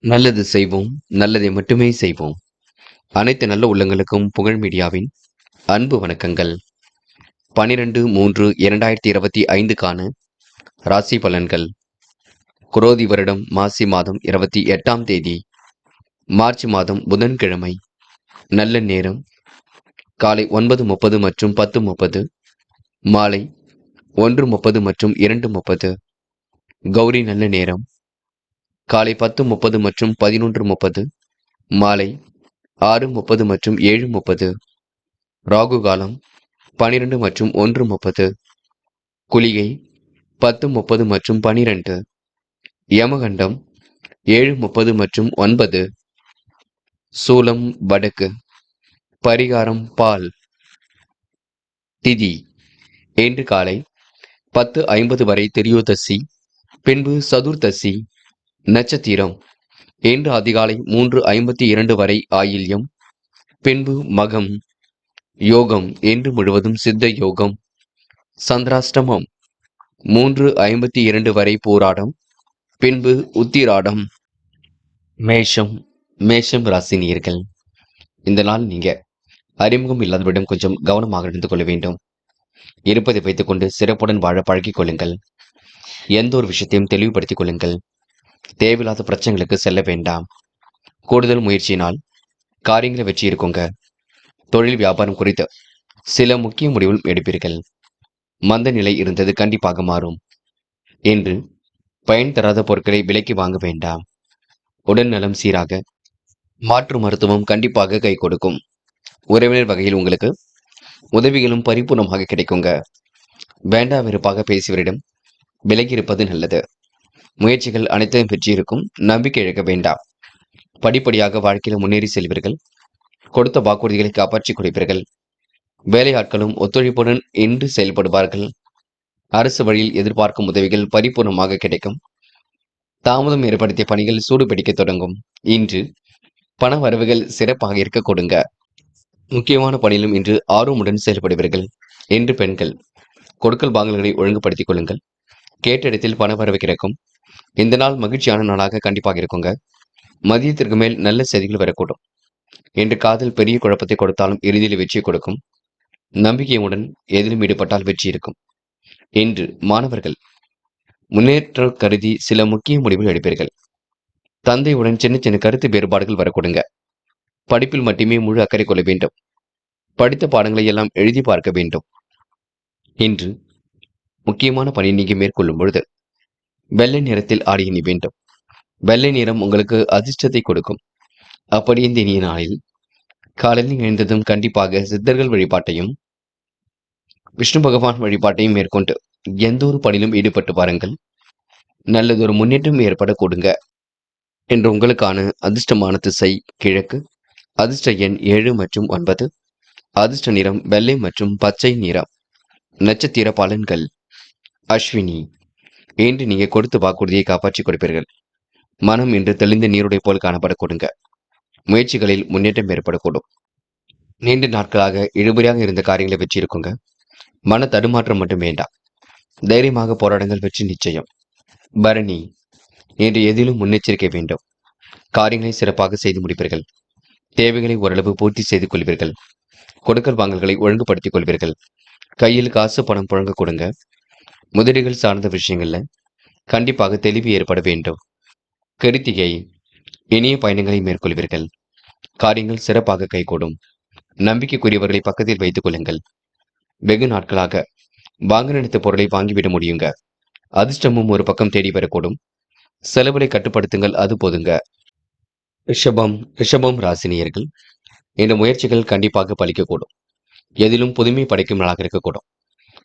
நல்லது செய்வோம், நல்லதை மட்டுமே செய்வோம். அனைத்து நல்ல உள்ளங்களுக்கும் புகழ் மீடியாவின் அன்பு வணக்கங்கள். 12/3/2025க்கான ராசி பலன்கள். குரோதி வருடம் மாசி மாதம் 28ஆம் தேதி, மார்ச் மாதம் புதன்கிழமை. நல்ல நேரம் காலை 9:30 மற்றும் 10:30, மாலை 1:30 மற்றும் 2:30. கௌரி நல்ல நேரம் காலை 10:30 மற்றும் 11:30, மாலை 6:30 மற்றும் 7:30. ராகு காலம் 12 மற்றும் 1:30. குளிகை 10:30 மற்றும் 12. யமகண்டம் 7:30 மற்றும் 9. சூலம் வடக்கு. பரிகாரம் பால். திதி இன்று காலை 10:50 வரை திரியோதசி, பின்பு சதுர்தசி. நட்சத்திரம் இன்று அதிகாலை 3:52 வரை ஆயில்யம், பின்பு மகம். யோகம் இன்று முழுவதும் சித்த யோகம். சந்திராஷ்டமம் 3:52 வரை போராடம், பின்பு உத்திராடம். மேஷம் மேஷம் ராசினியர்கள். இந்த நாள் நீங்க அறிமுகம் இல்லாதவரிடம் கொஞ்சம் கவனமாக நடந்து கொள்ள வேண்டும். இருப்பதை வைத்துக் கொண்டு சிறப்புடன் வாழ பழகிக் கொள்ளுங்கள். எந்த ஒரு விஷயத்தையும் தெளிவுபடுத்திக் கொள்ளுங்கள். தேவையில்லாத பிரச்சனைகளுக்கு செல்ல வேண்டாம். கூடுதல் முயற்சியினால் காரியங்களை வெற்றி இருக்குங்க. தொழில் வியாபாரம் குறித்து சில முக்கிய முடிவுகள் எடுப்பீர்கள். மந்த நிலை இருந்தது கண்டிப்பாக மாறும். என்று பயன் தராத பொருட்களை விலைக்கு வாங்க வேண்டாம். உடல் நலம் சீராக. மாற்று மருத்துவம் கண்டிப்பாக கை கொடுக்கும். உறவினர் வகையில் உங்களுக்கு உதவிகளும் பரிபூர்ணமாக கிடைக்குங்க. வேண்டா வெறுப்பாக பேசியவரிடம் விலகி இருப்பது நல்லது. முயற்சிகள் அனைத்தையும் பெற்றிருக்கும். நம்பிக்கை இழக்க வேண்டாம். படிப்படியாக வாழ்க்கையில் முன்னேறி செல்வீர்கள். கொடுத்த வாக்குறுதிகளை காப்பாற்றிக் கொடுப்பீர்கள். வேலையாட்களும் ஒத்துழைப்புடன் இன்று செயல்படுவார்கள். அரசு வழியில் எதிர்பார்க்கும் உதவிகள் பரிபூர்ணமாக கிடைக்கும். தாமதம் ஏற்படுத்திய பணிகள் சூடுபிடிக்க தொடங்கும். இன்று பண வரவுகள் சிறப்பாக இருக்க கொடுங்க. முக்கியமான பணியிலும் இன்று ஆர்வமுடன் செயல்படுவீர்கள். இன்று பெண்கள் கொடுக்கல் வாங்கல்களை ஒழுங்குபடுத்திக் கொள்ளுங்கள். கேட்ட இடத்தில் பண வரவு கிடைக்கும். இந்த நாள் மகிழ்ச்சியான நாளாக கண்டிப்பாக இருக்குங்க. மதியத்திற்கு மேல் நல்ல செய்திகள் வரக்கூடும். இன்று காதல் பெரிய குழப்பத்தை கொடுத்தாலும் இறுதியில் வெற்றி கொடுக்கும். நம்பிக்கையுடன் எதிலும் ஈடுபட்டால் வெற்றி இருக்கும். இன்று மாணவர்கள் முன்னேற்ற கருதி சில முக்கிய முடிவுகள் எடுப்பீர்கள். தந்தையுடன் சின்ன சின்ன கருத்து வேறுபாடுகள் வரக்கூடுங்க. படிப்பில் மட்டுமே முழு அக்கறை கொள்ள வேண்டும். படித்த பாடங்களை எல்லாம் எழுதி பார்க்க வேண்டும். இன்று முக்கியமான பணி நீங்க மேற்கொள்ளும் பொழுது வெள்ளை நிறத்தில் ஆடை அணி வேண்டும். வெள்ளை நிறம் உங்களுக்கு அதிர்ஷ்டத்தை கொடுக்கும். அப்படி இந்த இனிய நாளில் காலையில் எழுந்ததும் கண்டிப்பாக சித்தர்கள் வழிபாட்டையும் விஷ்ணு பகவான் வழிபாட்டையும் மேற்கொண்டு எந்த ஒரு பணியிலும் ஈடுபட்டு பாருங்கள். நல்லதொரு முன்னேற்றம் ஏற்பட கொடுங்க. என்று உங்களுக்கான அதிர்ஷ்டமான திசை கிழக்கு. அதிர்ஷ்ட எண் 7 மற்றும் 9. அதிர்ஷ்ட நிறம் வெள்ளை மற்றும் பச்சை நிறம். நட்சத்திர பலன்கள். அஸ்வினி இன்று நீங்க கொடுத்த வாக்குறுதியை காப்பாற்றிக் கொடுப்பீர்கள். மனம் இன்று தெளிந்த நீருடை போல் காணப்பட கொடுங்க. முயற்சிகளில் முன்னேற்றம் ஏற்படக்கூடும். நீண்ட நாட்களாக இழுபறியாக இருந்த காரியங்களை வெற்றி இருக்குங்க. மன தடுமாற்றம் மட்டும் வேண்டாம். தைரியமாக போராடுங்கள், வெற்றி நிச்சயம். பரணி இன்று எதிலும் முன்னெச்சரிக்கை வேண்டும். காரியங்களை சிறப்பாக செய்து முடிப்பீர்கள். தேவைகளை ஓரளவு பூர்த்தி செய்து கொள்வீர்கள். கொடுக்கல் வாங்கல்களை ஒழுங்குபடுத்திக் கொள்வீர்கள். கையில் காசு பணம் புழங்க கொடுங்க. முதலீடுகள் சார்ந்த விஷயங்கள்ல கண்டிப்பாக தெளிவு ஏற்பட வேண்டும். கிருத்திகை இனிய பயணங்களை மேற்கொள்வீர்கள். காரியங்கள் சிறப்பாக கைகூடும். நம்பிக்கைக்குரியவர்களை பக்கத்தில் வைத்துக் கொள்ளுங்கள். வெகு நாட்களாக வாங்க நினைத்த பொருளை வாங்கிவிட முடியுங்க. அதிர்ஷ்டமும் ஒரு பக்கம் தேடி வரக்கூடும். செலவுகளை கட்டுப்படுத்துங்கள், அது போதுங்க. ரிஷபம் ராசினியர்கள். இந்த முயற்சிகள் கண்டிப்பாக பலிக்கக்கூடும். எதிலும் புதுமை படைக்கும் நாளாக இருக்கக்கூடும்.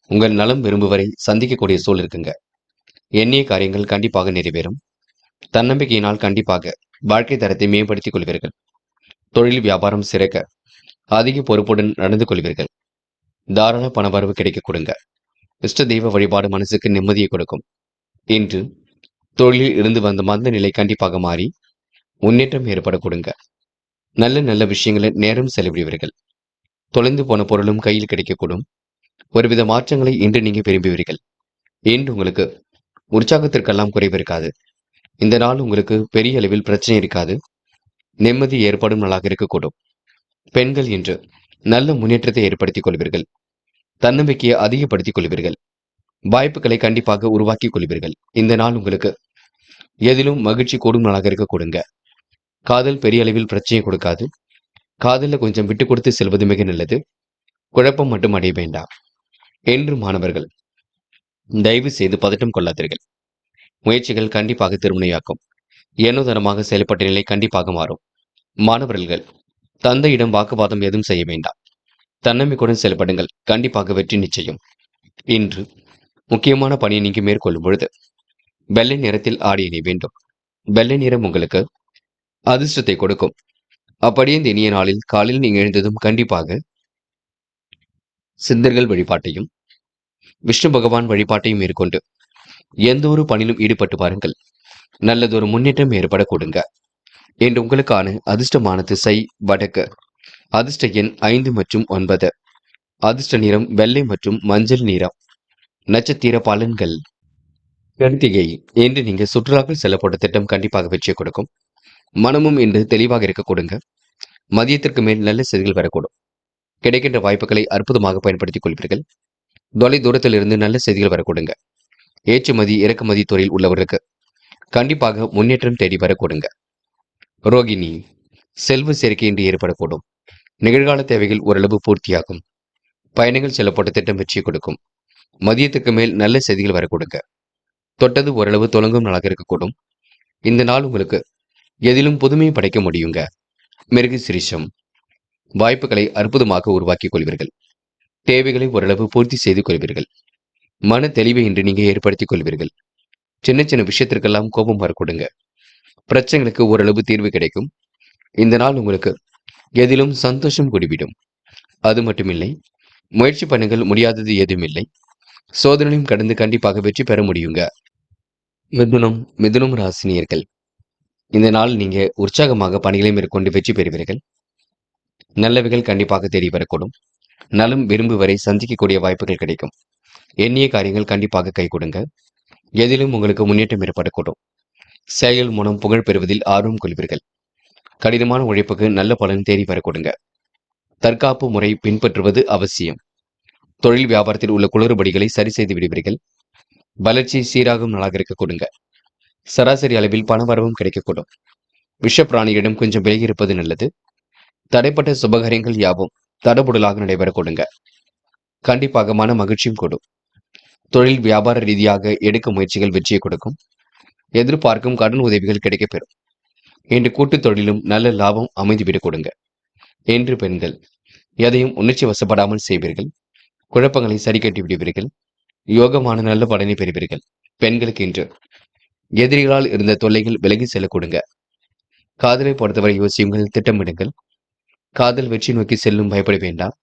உங்கள் நலம் விரும்புவரை சந்திக்கக்கூடிய சூழல் இருக்குங்க. எண்ணிய காரியங்கள் கண்டிப்பாக நிறைவேறும். தன்னம்பிக்கையினால் கண்டிப்பாக வாழ்க்கை தரத்தை மேம்படுத்திக் கொள்வீர்கள். தொழில் வியாபாரம் சிறக்க அதிக பொறுப்புடன் நடந்து கொள்வீர்கள். தாராள பண வரவு கிடைக்க கொடுங்க. இஷ்ட தெய்வ வழிபாடு மனசுக்கு நிம்மதியை கொடுக்கும். இன்று தொழிலில் இருந்து வந்த மந்த நிலை கண்டிப்பாக மாறி முன்னேற்றம் ஏற்பட கொடுங்க. நல்ல நல்ல விஷயங்களை நேரம் செலவிடுவீர்கள். தொலைந்து போன பொருளும் கையில் கிடைக்கக்கூடும். ஒருவித மாற்றங்களை இன்று நீங்க விரும்புவீர்கள். இன்று உங்களுக்கு உற்சாகத்திற்கெல்லாம் குறைவு இருக்காது. இந்த நாள் உங்களுக்கு பெரிய அளவில் பிரச்சனை இருக்காது. நிம்மதி ஏற்படும் நாளாக இருக்கக்கூடும். பெண்கள் இன்று நல்ல முன்னேற்றத்தை ஏற்படுத்திக் கொள்வீர்கள். தன்னம்பிக்கையை அதிகப்படுத்திக் கொள்வீர்கள். வாய்ப்புகளை கண்டிப்பாக உருவாக்கிக் கொள்வீர்கள். இந்த நாள் உங்களுக்கு எதிலும் மகிழ்ச்சி கூடும் நாளாக இருக்க கொடுங்க. காதல் பெரிய அளவில் பிரச்சனையை கொடுக்காது. காதல்ல கொஞ்சம் விட்டு கொடுத்து செல்வது மிக நல்லது. குழப்பம் மட்டும் அடைய வேண்டாம். என்று மாணவர்கள் தயவு செய்து பதட்டம் கொள்ளாதீர்கள். முயற்சிகள் கண்டிப்பாக திருமணையாக்கும். ஏனோதனமாக செயல்பட்ட நிலை கண்டிப்பாக மாறும். மாணவர்கள் தந்தையிடம் வாக்குவாதம் எதுவும் செய்ய வேண்டாம். தன்னம்பிக்கையுடன் செயல்படுங்கள். கண்டிப்பாக வெற்றி நிச்சயம். இன்று முக்கியமான பணியை நீங்க மேற்கொள்ளும் பொழுது வெள்ளை நிறத்தில் ஆடை அணிய வேண்டும். வெள்ளை நிறம் உங்களுக்கு அதிர்ஷ்டத்தை கொடுக்கும். அப்படியே இந்த இனிய நாளில் காலையில் நீங்க எழுந்ததும் கண்டிப்பாக சித்தர்கள் வழிபாட்டையும் விஷ்ணு பகவான் வழிபாட்டையும் மேற்கொண்டு எந்த ஒரு பணியிலும் ஈடுபட்டு பாருங்கள். நல்லதொரு முன்னேற்றம் ஏற்பட கொடுங்க. என்று உங்களுக்கான அதிர்ஷ்டமான திசை வடக்கு. அதிர்ஷ்ட எண் 5 மற்றும் 9. அதிர்ஷ்ட நிறம் வெள்ளை மற்றும் மஞ்சள் நிறம். நட்சத்திர பலன்கள். கார்த்திகை இன்று நீங்க சுற்றுலாக்கள் செல்லப்பட்ட திட்டம் கண்டிப்பாக வெற்றியை கொடுக்கும். மனமும் இன்று தெளிவாக இருக்க கொடுங்க. மதியத்திற்கு மேல் நல்ல செய்திகள் வரக்கூடும். கிடைக்கின்ற வாய்ப்புகளை அற்புதமாக பயன்படுத்திக் கொள்வீர்கள். தொலை தூரத்தில் இருந்து நல்ல செய்திகள் வரக்கூடுங்க. ஏற்றுமதி இறக்குமதி துறையில் உள்ளவர்களுக்கு கண்டிப்பாக முன்னேற்றம் தேடி வரக்கூடுங்க. ரோகிணி செல்வ சேர்க்கை இன்று ஏற்படக்கூடும். நிகழ்கால தேவைகள் ஓரளவு பூர்த்தியாகும். பயணங்கள் செல்லப்பட்ட திட்டம் வெற்றியை கொடுக்கும். மதியத்துக்கு மேல் நல்ல செய்திகள் வரக்கூடுங்க. தொட்டது ஓரளவு தொடங்கும் நாளாக இருக்கக்கூடும். இந்த நாள் உங்களுக்கு எதிலும் புதுமையை படைக்க முடியுங்க. மிருக சிரிஷம் வாய்ப்புகளை அற்புதமாக உருவாக்கிக் கொள்வீர்கள். தேவைகளை ஓரளவு பூர்த்தி செய்து கொள்வீர்கள். மன தெளிவை இன்று நீங்க ஏற்படுத்திக் கொள்வீர்கள். சின்ன சின்ன விஷயத்திற்கெல்லாம் கோபம் வரக்கூடுங்க. பிரச்சனைகளுக்கு ஓரளவு தீர்வு கிடைக்கும். இந்த நாள் உங்களுக்கு எதிலும் சந்தோஷம் கூடிவிடும். அது மட்டுமில்லை, முயற்சி பண்ணுங்கள், முடியாதது எதுவும் இல்லை. சோதனையும் கடந்து கண்டிப்பாக வெற்றி பெற முடியுங்க. மிதுனம் ராசினியர்கள் இந்த நாள் நீங்க உற்சாகமாக பணிகளை மேற்கொண்டு வெற்றி பெறுவீர்கள். நல்லவைகள் கண்டிப்பாக தேடி வரக்கூடும். நலம் விரும்பு வரை சந்திக்கக்கூடிய வாய்ப்புகள் கிடைக்கும். எண்ணிய காரியங்கள் கண்டிப்பாக கை கொடுங்க. எதிலும் உங்களுக்கு முன்னேற்றம் ஏற்படக்கூடும். செயல் மூலம் புகழ் பெறுவதில் ஆர்வம் கொள்வீர்கள். கடினமான உழைப்புக்கு நல்ல பலன் தேடி வரக்கூடுங்க. தற்காப்பு முறை பின்பற்றுவது அவசியம். தொழில் வியாபாரத்தில் உள்ள குளறுபடிகளை சரி செய்து விடுவீர்கள். வளர்ச்சி சீராகும் நாளாக இருக்க கொடுங்க. சராசரி அளவில் பணவரவும் கிடைக்கக்கூடும். விஷப்பிராணியிடம் கொஞ்சம் விலகி இருப்பது நல்லது. தடைப்பட்ட சுபகாரியங்கள் யாவும் தடபுடலாக நடைபெற கொடுங்க. கண்டிப்பாக மன மகிழ்ச்சியும் கூடும். தொழில் வியாபார ரீதியாக எடுக்க முயற்சிகள் வெற்றியை கொடுக்கும். எதிர்பார்க்கும் கடன் உதவிகள் கிடைக்கப்பெறும். இன்று கூட்டுத் தொழிலும் நல்ல லாபம் அமைந்துவிடக் கொடுங்க. என்று பெண்கள் எதையும் உணர்ச்சி வசப்படாமல் செய்வீர்கள். குழப்பங்களை சரி கட்டி விடுவீர்கள். யோகமான நல்ல பலனை பெறுவீர்கள். பெண்களுக்கு இன்று எதிரிகளால் இருந்த தொல்லைகள் விலகி செல்ல கொடுங்க. காதலை பொறுத்தவரை யோசியுங்கள், திட்டமிடுங்கள். காதல் வெற்றி நோக்கி செல்லும் பயப்பட வேண்டாம்.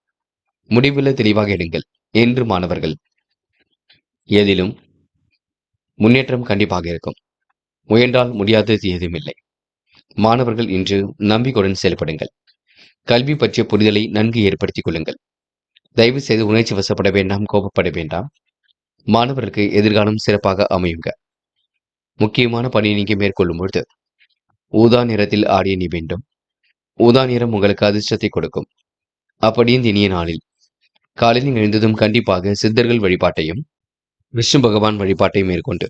முடிவுல தெளிவாக எடுங்கள். என்று மாணவர்கள் எதிலும் முன்னேற்றம் கண்டிப்பாக இருக்கும். முயன்றால் முடியாதது ஏதுமில்லை. மாணவர்கள் இன்று நம்பிக்கையுடன் செயல்படுங்கள். கல்வி பற்றிய புரிதலை நன்கு ஏற்படுத்திக் கொள்ளுங்கள். தயவு செய்து உணர்ச்சி வசப்பட வேண்டாம், கோபப்பட வேண்டாம். மாணவர்களுக்கு எதிர்காலம் சிறப்பாக அமையுங்க. முக்கியமான பணியை நீங்க மேற்கொள்ளும் பொழுது ஊதா நிறத்தில் ஆடிய நீ வேண்டும். ஊதா நிறம் உங்களுக்கு அதிர்ஷ்டத்தை கொடுக்கும். அப்படி இந்த இனிய நாளில் காலையில் எழுந்ததும் கண்டிப்பாக சித்தர்கள் வழிபாட்டையும் விஷ்ணு பகவான் வழிபாட்டையும் மேற்கொண்டு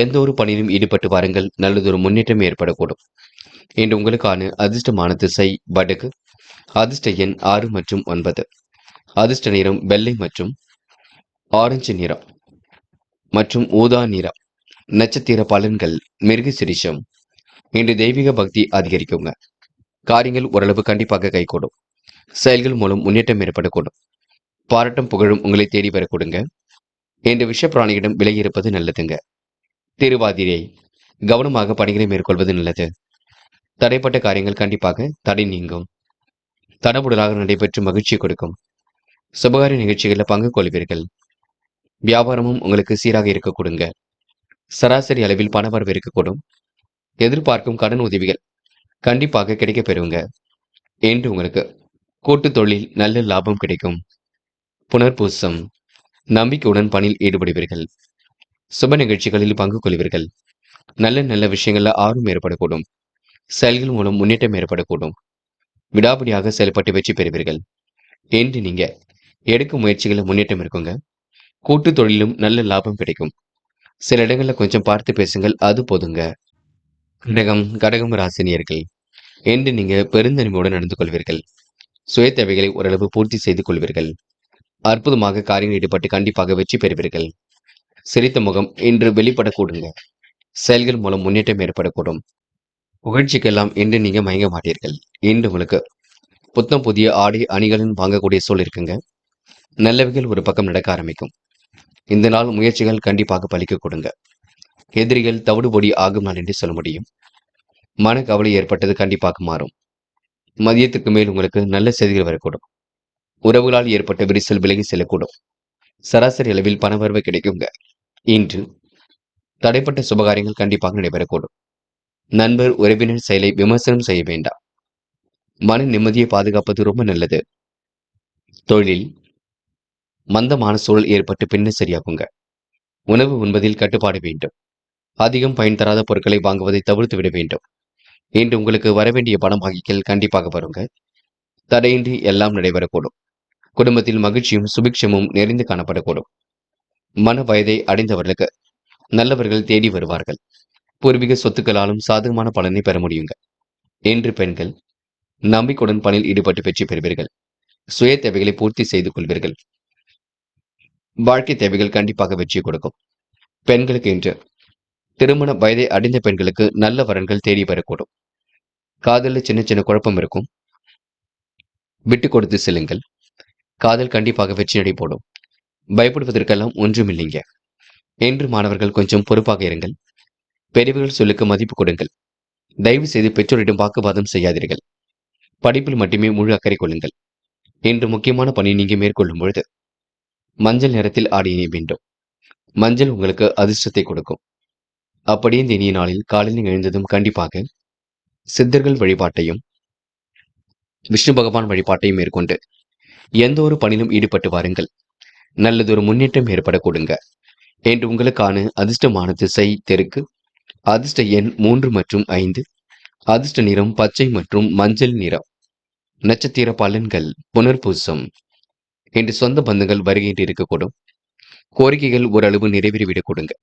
எந்த ஒரு பணியிலும் ஈடுபட்டு வாருங்கள். நல்லதொரு முன்னேற்றம் ஏற்படக்கூடும். இன்று உங்களுக்கான அதிர்ஷ்டமான திசை வடக்கு. அதிர்ஷ்ட எண் 6 மற்றும் 9. அதிர்ஷ்ட நிறம் வெள்ளை மற்றும் ஆரஞ்சு நிறம் மற்றும் ஊதா நிறம். நட்சத்திர பலன்கள். மிருக சிரிஷம் இன்று தெய்வீக பக்தி அதிகரிக்குங்க. காரியங்கள் ஓரளவு கண்டிப்பாக கைகூடும். செயல்கள் மூலம் முன்னேற்றம் ஏற்படக்கூடும். பாராட்டும் புகழும் உங்களை தேடி வரக்கூடுங்க. இன்று விஷ பிராணியிடம் விலகி இருப்பது நல்லதுங்க. திருவாதிரை கவனமாக பணிகளை மேற்கொள்வது நல்லது. தடைப்பட்ட காரியங்கள் கண்டிப்பாக தடை நீங்கும். தடபுடலாக நடைபெற்று மகிழ்ச்சி கொடுக்கும். சுபகாரிய நிகழ்ச்சிகளில் பங்கு கொள்வீர்கள். வியாபாரமும் உங்களுக்கு சீராக இருக்க கொடுங்க. சராசரி அளவில் பணவரவு இருக்கக்கூடும். எதிர்பார்க்கும் கடன் உதவிகள் கண்டிப்பாக கிடைக்க பெறுங்க. என்று உங்களுக்கு கூட்டு தொழில் நல்ல லாபம் கிடைக்கும். புனர்பூசம் நம்பிக்கையுடன் பணியில் ஈடுபடுவீர்கள். சுப நிகழ்ச்சிகளில் பங்கு கொள்வீர்கள். நல்ல நல்ல விஷயங்கள்ல ஆர்வம் ஏற்படக்கூடும். செயல்கள் மூலம் முன்னேற்றம் ஏற்படக்கூடும். விடாப்பிடியாக செயல்பட்டு வெற்றி பெறுவீர்கள். என்று நீங்க எடுக்கும் முயற்சிகள முன்னேற்றம் இருக்குங்க. கூட்டு தொழிலும் நல்ல லாபம் கிடைக்கும். சில இடங்கள்ல கொஞ்சம் பார்த்து பேசுங்கள். அது போதுங்க. கடகம் ராசினியர்கள். என்று நீங்க பெருந்தன்மையுடன் நடந்து கொள்வீர்கள். சுய தேவைகளை ஓரளவு பூர்த்தி செய்து கொள்வீர்கள். அற்புதமாக காரியங்களில் ஈடுபட்டு கண்டிப்பாக வெற்றி பெறுவீர்கள். சிரித்த முகம் இன்று வெளிப்படக்கூடுங்க. செயல்கள் மூலம் முன்னேற்றம் ஏற்படக்கூடும். புகழ்ச்சிக்கெல்லாம் இன்று நீங்க மயங்க மாட்டீர்கள். இன்று உங்களுக்கு புத்தம் புதிய ஆடை அணிகளும் வாங்கக்கூடிய சூழல் இருக்குங்க. நல்லவைகள் ஒரு பக்கம் நடக்க ஆரம்பிக்கும். இந்த நாள் முயற்சிகள் கண்டிப்பாக பலிக்க கொடுங்க. எதிரிகள் தவிடுபொடி ஆகும் நாள் என்று சொல்ல முடியும். மனக்கவலை ஏற்பட்டது கண்டிப்பாக மாறும். மதியத்துக்கு மேல் உங்களுக்கு நல்ல செய்திகள் வரக்கூடும். உறவுகளால் ஏற்பட்ட விரிசல் விலகி செல்லக்கூடும். சராசரி அளவில் பணவரவு கிடைக்குங்க. இன்று தடைப்பட்ட சுபகாரியங்கள் கண்டிப்பாக நடைபெறக்கூடும். நண்பர் உறவினர் செயலை விமர்சனம் செய்ய வேண்டாம். மன நிம்மதியை பாதுகாப்பது ரொம்ப நல்லது. தொழிலில் மந்தமான சூழல் ஏற்பட்டு பின்னர் சரியாகுங்க. உணவு உண்பதில் கட்டுப்பாடு வேண்டும். அதிகம் பயன் தராத பொருட்களை வாங்குவதை தவிர்த்து விட வேண்டும். இன்று உங்களுக்கு வரவேண்டிய பணம் வகைகள் கண்டிப்பாக வருங்க. தடையின்றி எல்லாம் நடைபெறக்கூடும். குடும்பத்தில் மகிழ்ச்சியும் சுபிக்ஷமும் நிறைந்து காணப்படக்கூடும். மன வயதை அடைந்தவர்களுக்கு நல்லவர்கள் தேடி வருவார்கள். பூர்வீக சொத்துக்களாலும் சாதகமான பலனை பெற முடியுங்க. இன்று பெண்கள் நம்பிக்கையுடன் பணியில் ஈடுபட்டு வெற்றி பெறுவீர்கள். சுய தேவைகளை பூர்த்தி செய்து கொள்வீர்கள். வாழ்க்கை தேவைகள் கண்டிப்பாக வெற்றி கொடுக்கும். பெண்களுக்கு இன்று திருமண வயதை அடைந்த பெண்களுக்கு நல்ல வரன்கள் தேடி வரக்கூடும். காதலில் சின்ன சின்ன குழப்பம் இருக்கும். விட்டு கொடுத்து செல்லுங்கள். காதல் கண்டிப்பாக வெற்றி நடை போடும். பயப்படுவதற்கெல்லாம் ஒன்றுமில்லைங்க. என்று மாணவர்கள் கொஞ்சம் பொறுப்பாக இருங்கள். பெரியவர்கள் சொல்லுக்கு மதிப்பு கொடுங்கள். தயவு செய்து பெற்றோரிடம் வாக்குவாதம் செய்யாதீர்கள். படிப்பில் மட்டுமே முழு அக்கறை கொள்ளுங்கள். இன்று முக்கியமான பணியை நீங்க மேற்கொள்ளும் பொழுது மஞ்சள் நிறத்தில் ஆடிய வேண்டும். மஞ்சள் உங்களுக்கு அதிர்ஷ்டத்தை கொடுக்கும். அப்படியே இந்த இனிய நாளில் காலையில் எழுந்ததும் கண்டிப்பாக சித்தர்கள் வழிபாட்டையும் விஷ்ணு பகவான் வழிபாட்டையும் மேற்கொண்டு எந்த ஒரு பணியிலும் ஈடுபட்டு வாருங்கள். நல்லதொரு முன்னேற்றம் ஏற்பட கொடுங்க. என்று உங்களுக்கான அதிர்ஷ்டமான திசை தெற்கு. அதிர்ஷ்ட எண் 3 மற்றும் 5. அதிர்ஷ்ட நிறம் பச்சை மற்றும் மஞ்சள் நிறம். நட்சத்திர பலன்கள் புனர்பூசம். என்று சொந்த பந்தங்கள் வருகையின்றி இருக்கக்கூடும். கோரிக்கைகள் ஓரளவு நிறைவேறிவிடக் கொடுங்க.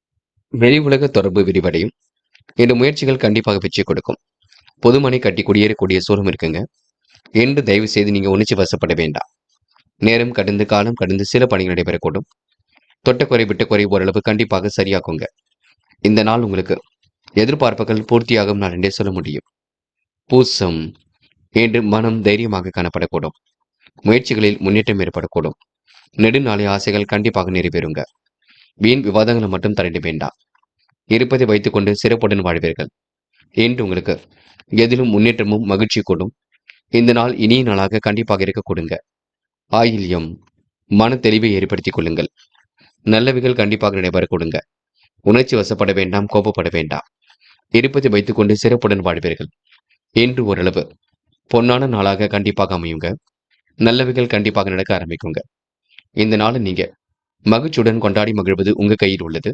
வெளி உலக தொடர்பு விரிவடையும். இந்த முயற்சிகள் கண்டிப்பாக வெற்றி கொடுக்கும். பொதுமனை கட்டி குடியேறக்கூடிய சூழம் இருக்குங்க. என்று தயவு செய்து நீங்க உணர்ச்சி வசப்பட வேண்டாம். நேரம் கடந்து காலம் கடந்து சில பணிகள் நடைபெறக்கூடும். தொட்டக்குறை விட்டக்குறை ஓரளவு கண்டிப்பாக சரியாக்குங்க. இந்த நாள் உங்களுக்கு எதிர்பார்ப்புகள் பூர்த்தியாகும் நாள் என்றே சொல்ல முடியும். பூசம். என்று மனம் தைரியமாக காணப்படக்கூடும். முயற்சிகளில் முன்னேற்றம் ஏற்படக்கூடும். நெடுநாளை ஆசைகள் கண்டிப்பாக நிறைவேறுங்க. வீண் விவாதங்களை மட்டும் தலையிட வேண்டாம். இருப்பதை வைத்துக்கொண்டு சிறப்புடன் வாழ்வீர்கள். என்று உங்களுக்கு எதிலும் முன்னேற்றமும் மகிழ்ச்சி கூடும். இந்த நாள் இனிய நாளாக கண்டிப்பாக இருக்க கொடுங்க. ஆயில்யம். மன தெளிவை ஏற்படுத்திக் கொள்ளுங்கள். நல்லவைகள் கண்டிப்பாக நடைபெற கொடுங்க. உணர்ச்சி வசப்பட வேண்டாம், கோபப்பட வேண்டாம். இருப்பதை வைத்துக்கொண்டு சிறப்புடன் வாழ்வீர்கள். என்று ஓரளவு பொன்னான நாளாக கண்டிப்பாக அமையுங்க. நல்லவைகள் கண்டிப்பாக நடக்க ஆரம்பிக்குங்க. இந்த நாளை நீங்க மகிழ்ச்சியுடன் கொண்டாடி மகிழ்வது உங்க கையில் உள்ளது.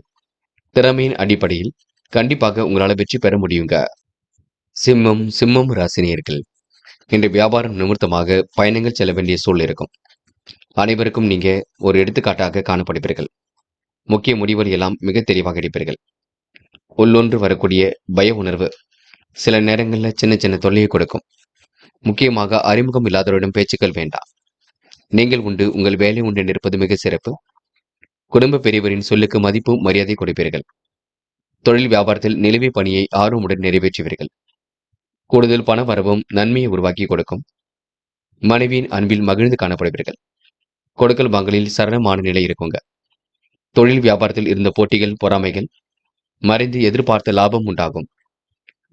திறமையின் அடிப்படையில் கண்டிப்பாக உங்களால வெற்றி பெற முடியுங்க. சிம்மம் ராசினியர்கள். இன்று வியாபாரம் நிமித்தமாக பயணங்கள் செல்ல வேண்டிய சூழல் இருக்கும். அனைவருக்கும் நீங்க ஒரு எடுத்துக்காட்டாக காணப்படுவீர்கள். முக்கிய முடிவுகள் எல்லாம் மிக தெளிவாக எடுப்பீர்கள். உள்ளொன்று வரக்கூடிய பய உணர்வு சில நேரங்களில் சின்ன சின்ன தொல்லையை கொடுக்கும். முக்கியமாக அறிமுகம் இல்லாதவரிடம் பேச்சுக்கள் வேண்டாம். நீங்கள் உண்டு, உங்கள் வேலை உண்டு என்று இருப்பது மிக சிறப்பு. குடும்ப பெரியவரின் சொல்லுக்கு மதிப்பு மரியாதை கொடுப்பீர்கள். தொழில் வியாபாரத்தில் நிலுவை பணியை ஆர்வமுடன் நிறைவேற்றுவீர்கள். கூடுதல் பண வரவும் நன்மையை உருவாக்கி கொடுக்கும். மனைவியின் அன்பில் மகிழ்ந்து காணப்படுவீர்கள். கொடுக்கல் வாங்கலில் சரணமான நிலை இருக்குங்க. தொழில் வியாபாரத்தில் இருந்த போட்டிகள் பொறாமைகள் மறைந்து எதிர்பார்த்த லாபம் உண்டாகும்.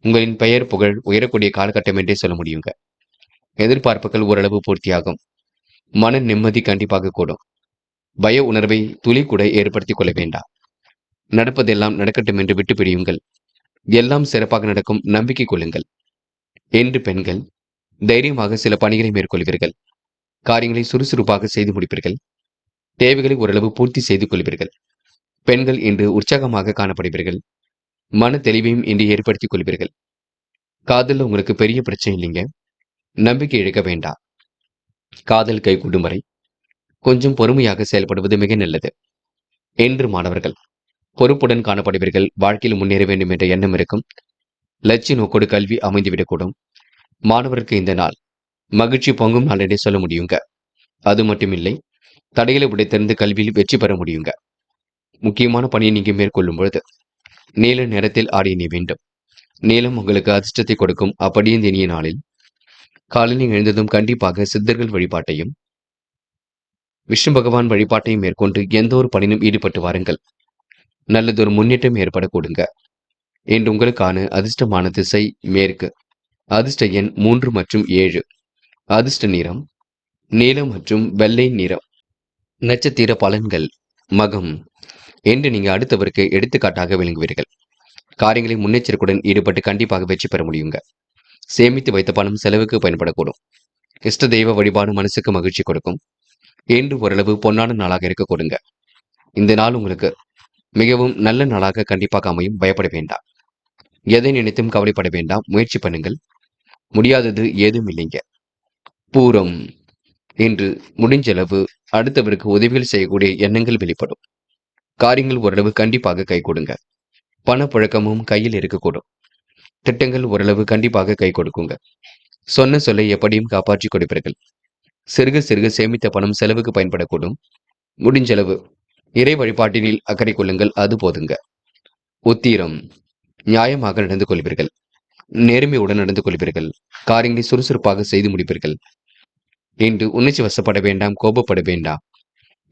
உங்களின் பெயர் புகழ் உயரக்கூடிய காலகட்டம் என்றே சொல்ல முடியுங்க. எதிர்பார்ப்புகள் ஓரளவு பூர்த்தியாகும். மன நிம்மதி கண்டிப்பாக கூடும். பய உணர்வை துளி கூட ஏற்படுத்திக் கொள்ள வேண்டாம். நடப்பதெல்லாம் நடக்கட்டும் என்று விட்டு பிடியுங்கள். எல்லாம் சிறப்பாக நடக்கும், நம்பிக்கை கொள்ளுங்கள். என்று பெண்கள் தைரியமாக சில பணிகளை மேற்கொள்வீர்கள். காரியங்களை சுறுசுறுப்பாக செய்து முடிப்பீர்கள். தேவைகளை ஓரளவு பூர்த்தி செய்து கொள்வீர்கள். பெண்கள் இன்று உற்சாகமாக காணப்படுவீர்கள். மன தெளிவையும் இன்று ஏற்படுத்திக் கொள்வீர்கள். காதல்ல உங்களுக்கு பெரிய பிரச்சனை இல்லைங்க. நம்பிக்கை இழக்க வேண்டாம். காதல் கைகூடும் வரை கொஞ்சம் பொறுமையாக செயல்படுவது மிக நல்லது. என்று மாணவர்கள் பொறுப்புடன் காணப்படுவீர்கள். வாழ்க்கையில் முன்னேற வேண்டும் என்ற எண்ணம் இருக்கும். லட்சிய நோக்கோடு கல்வி அமைந்துவிடக்கூடும். மாணவருக்கு இந்த நாள் மகிழ்ச்சி பொங்கும் நாள் என்றே சொல்ல முடியுங்க. அது மட்டுமில்லை, தடைகளை உடைத்தெறிந்து கல்வியில் வெற்றி பெற முடியுங்க. முக்கியமான பணியை நீங்க மேற்கொள்ளும் பொழுது நீல நிறத்தில் ஆடை அணிய வேண்டும். நீலம் உங்களுக்கு அதிர்ஷ்டத்தை கொடுக்கும். அப்படியே இந்த இனிய நாளில் காலையில் எழுந்ததும் கண்டிப்பாக சித்தர்கள் வழிபாட்டையும் விஷ்ணு பகவான் வழிபாட்டையும் மேற்கொண்டு எந்த ஒரு பணியிலும் ஈடுபட்டு வாருங்கள். நல்லதொரு முன்னேற்றம் ஏற்பட கொடுங்க. இன்று உங்களுக்கான அதிர்ஷ்டமான திசை மேற்கு. அதிர்ஷ்ட எண் 3 மற்றும் 7. அதிர்ஷ்ட நிறம் நீலம் மற்றும் வெள்ளை நிறம். நட்சத்திர பலன்கள். மகம். என்று நீங்க அடுத்தவருக்கு எடுத்துக்காட்டாக விளங்குவீர்கள். காரியங்களை முன்னெச்சரிக்கையுடன் ஈடுபட்டு கண்டிப்பாக வெற்றி பெற முடியுங்க. சேமித்து வைத்த பணம் செலவுக்கு பயன்படக்கூடும். இஷ்ட தெய்வ வழிபாடு மனசுக்கு மகிழ்ச்சி கொடுக்கும். இன்று ஓரளவு பொன்னான நாளாக இருக்க கொடுங்க. இந்த நாள் உங்களுக்கு மிகவும் நல்ல நாளாக கண்டிப்பாக அமையும். பயப்பட வேண்டாம். எதை நினைத்தும் கவலைப்பட வேண்டாம். முயற்சி பண்ணுங்கள். முடியாதது ஏதும் இல்லைங்க. பூரம். இன்று முடிஞ்சளவு அடுத்தவருக்கு உதவிகள் செய்யக்கூடிய எண்ணங்கள் வெளிப்படும். காரியங்கள் ஓரளவு கண்டிப்பாக கை கொடுங்க. பணப்புழக்கமும் கையில் இருக்கக்கூடும். திட்டங்கள் ஓரளவு கண்டிப்பாக கை கொடுக்குங்க. சொன்ன சொல்லை எப்படியும் காப்பாற்றி கொடுப்பீர்கள். சிறுக சிறுக சேமித்த பணம் செலவுக்கு பயன்படக்கூடும். முடிஞ்சளவு இறை வழிபாட்டினில் அக்கறை கொள்ளுங்கள். அது போதுங்க. உத்திரம். நியாயமாக நடந்து கொள்வீர்கள். நேர்மையுடன் நடந்து கொள்வீர்கள். காரியங்களை சுறுசுறுப்பாக செய்து முடிப்பீர்கள். இன்று உணர்ச்சி வசப்பட வேண்டாம். கோபப்பட வேண்டாம்.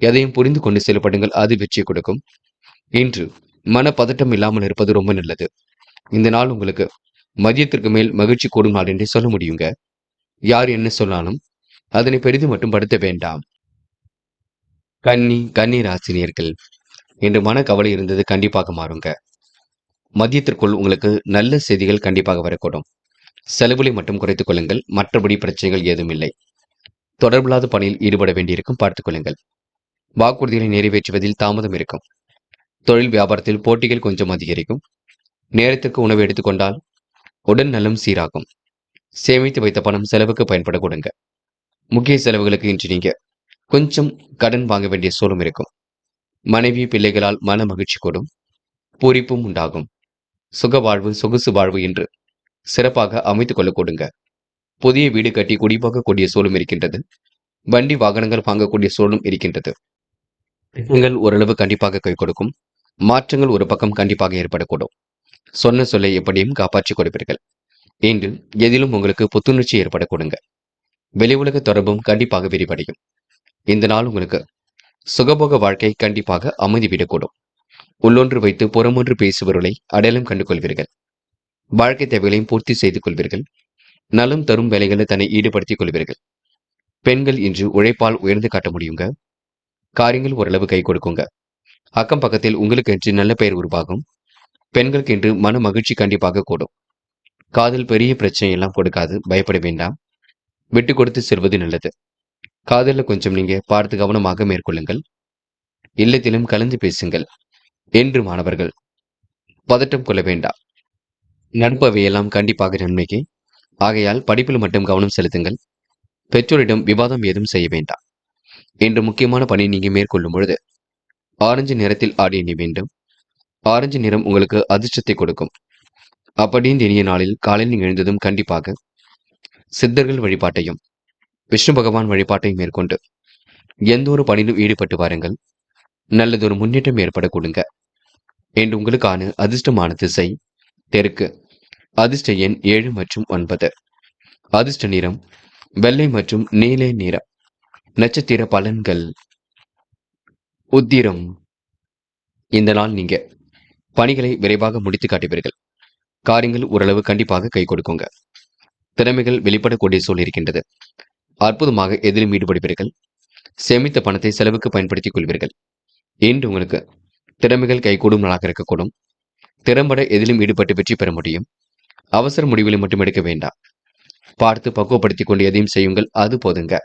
எதையும் புரிந்து கொண்டு செயல்படுங்கள். அது வெற்றி கொடுக்கும். இன்று மனப்பதட்டம் இல்லாமல் இருப்பது ரொம்ப நல்லது. இந்த நாள் உங்களுக்கு மதியத்திற்கு மேல் மகிழ்ச்சி கூடும் நாள் என்றே சொல்ல முடியுங்க. யார் என்ன சொன்னாலும் அதனை பெரிது மட்டும் படுத்த வேண்டாம். கன்னி ராசினியர்கள். இன்று மன கவலை இருந்தது கண்டிப்பாக மாறுங்க. மதியத்திற்குள் உங்களுக்கு நல்ல செய்திகள் கண்டிப்பாக வரக்கூடும். செலவுகளை மட்டும் குறைத்துக் கொள்ளுங்கள். மற்றபடி பிரச்சனைகள் ஏதும் இல்லை. தொடர்பில்லாத பணியில் ஈடுபட வேண்டியிருக்கும். பார்த்துக் கொள்ளுங்கள். வாக்குறுதிகளை நிறைவேற்றுவதில் தாமதம் இருக்கும். தொழில் வியாபாரத்தில் போட்டிகள் கொஞ்சம் அதிகரிக்கும். நேரத்திற்கு உணவு எடுத்துக்கொண்டால் உடல் நலம் சீராகும். சேமித்து வைத்த பணம் செலவுக்கு பயன்பட கொடுங்க. முக்கிய செலவுகளுக்கு இன்று நீங்க கொஞ்சம் கடன் வாங்க வேண்டிய சூழலும் இருக்கும். மனைவி பிள்ளைகளால் மன மகிழ்ச்சி கூடும். பூரிப்பும் உண்டாகும். சுக வாழ்வு சொகுசு வாழ்வு என்று சிறப்பாக அமைத்துக் கொள்ள கொடுங்க. புதிய வீடு கட்டி குடிபோகக்கூடிய சூழலும் இருக்கின்றது. வண்டி வாகனங்கள் வாங்கக்கூடிய சூழலும் இருக்கின்றது. திட்டங்கள் ஓரளவு கண்டிப்பாக கை கொடுக்கும். மாற்றங்கள் ஒரு பக்கம் கண்டிப்பாக ஏற்படக்கூடும். சொன்ன சொல்லை எப்படியும் காப்பாற்றிக் கொடுப்பீர்கள். இன்று எதிலும் உங்களுக்கு புத்துணர்ச்சி ஏற்பட கொடுங்க. வெளி உலக தொடர்பும் கண்டிப்பாக விரிவடையும். இந்த நாள் உங்களுக்கு சுகபோக வாழ்க்கை கண்டிப்பாக அமைதிவிடக்கூடும். உள்ளொன்று வைத்து புறமொன்று பேசுபவர்களை அடையாளம் கண்டு கொள்வீர்கள். வாழ்க்கை தேவைகளையும் பூர்த்தி செய்து கொள்வீர்கள். நலம் தரும் வேலைகளில் தன்னை ஈடுபடுத்திக் கொள்வீர்கள். பெண்கள் இன்று உழைப்பால் உயர்ந்து காட்ட முடியுங்க. காரியங்கள் ஓரளவு கை கொடுக்குங்க. அக்கம் பக்கத்தில் உங்களுக்கு என்று நல்ல பெயர் உருவாகும். பெண்களுக்கு இன்று மன மகிழ்ச்சி கண்டிப்பாக கூடும். காதல் பெரிய பிரச்சனை எல்லாம் கொடுக்காது. பயப்பட வேண்டாம். விட்டு கொடுத்து செல்வது நல்லது. காதல்ல கொஞ்சம் நீங்க பார்த்து கவனமாக மேற்கொள்ளுங்கள். இல்லத்திலும் கலந்து பேசுங்கள். என்று மாணவர்கள் பதட்டம் கொள்ள வேண்டாம். நடப்பவையெல்லாம் கண்டிப்பாக நன்மைக்கு. ஆகையால் படிப்பில் மட்டும் கவனம் செலுத்துங்கள். பெற்றோரிடம் விவாதம் ஏதும் செய்ய வேண்டாம். இன்று முக்கியமான பணி நீங்க மேற்கொள்ளும் பொழுது ஆரஞ்சு நிறத்தில் ஆடை அணிய வேண்டும். ஆரஞ்சு நிறம் உங்களுக்கு அதிர்ஷ்டத்தை கொடுக்கும். அப்படி இந்த இனிய நாளில் காலையில் நீங்க எழுந்ததும் கண்டிப்பாக சித்தர்கள் வழிபாட்டையும் விஷ்ணு பகவான் வழிபாட்டையும் மேற்கொண்டு எந்த ஒரு பணியிலும் ஈடுபட்டு வாருங்கள். நல்லதொரு முன்னேற்றம் ஏற்பட கொடுங்க. என்று உங்களுக்கான அதிர்ஷ்டமான திசை தெற்கு. அதிர்ஷ்ட எண் 7 மற்றும் 9. அதிர்ஷ்ட நிறம் வெள்ளை மற்றும் நீல நிறம். நட்சத்திர பலன்கள். உத்திரம். இந்த நாள் நீங்க பணிகளை விரைவாக முடித்து காட்டுவீர்கள். காரியங்கள் ஓரளவு கண்டிப்பாக கை கொடுக்குங்க. திறமைகள் வெளிப்படக்கூடிய சூழல் இருக்கின்றது. அற்புதமாக எதிலும் ஈடுபடுவீர்கள். சேமித்த பணத்தை செலவுக்கு பயன்படுத்திக் கொள்வீர்கள். இன்று உங்களுக்கு திறமைகள் கைகூடும் நாளாக இருக்கக்கூடும். திறம்பட எதிலும் ஈடுபட்டு வெற்றி பெற முடியும். அவசர முடிவுகளை மட்டும் எடுக்க வேண்டாம். பார்த்து பக்குவப்படுத்திக் கொண்டு எதையும் செய்யுங்கள். அது போதுங்க.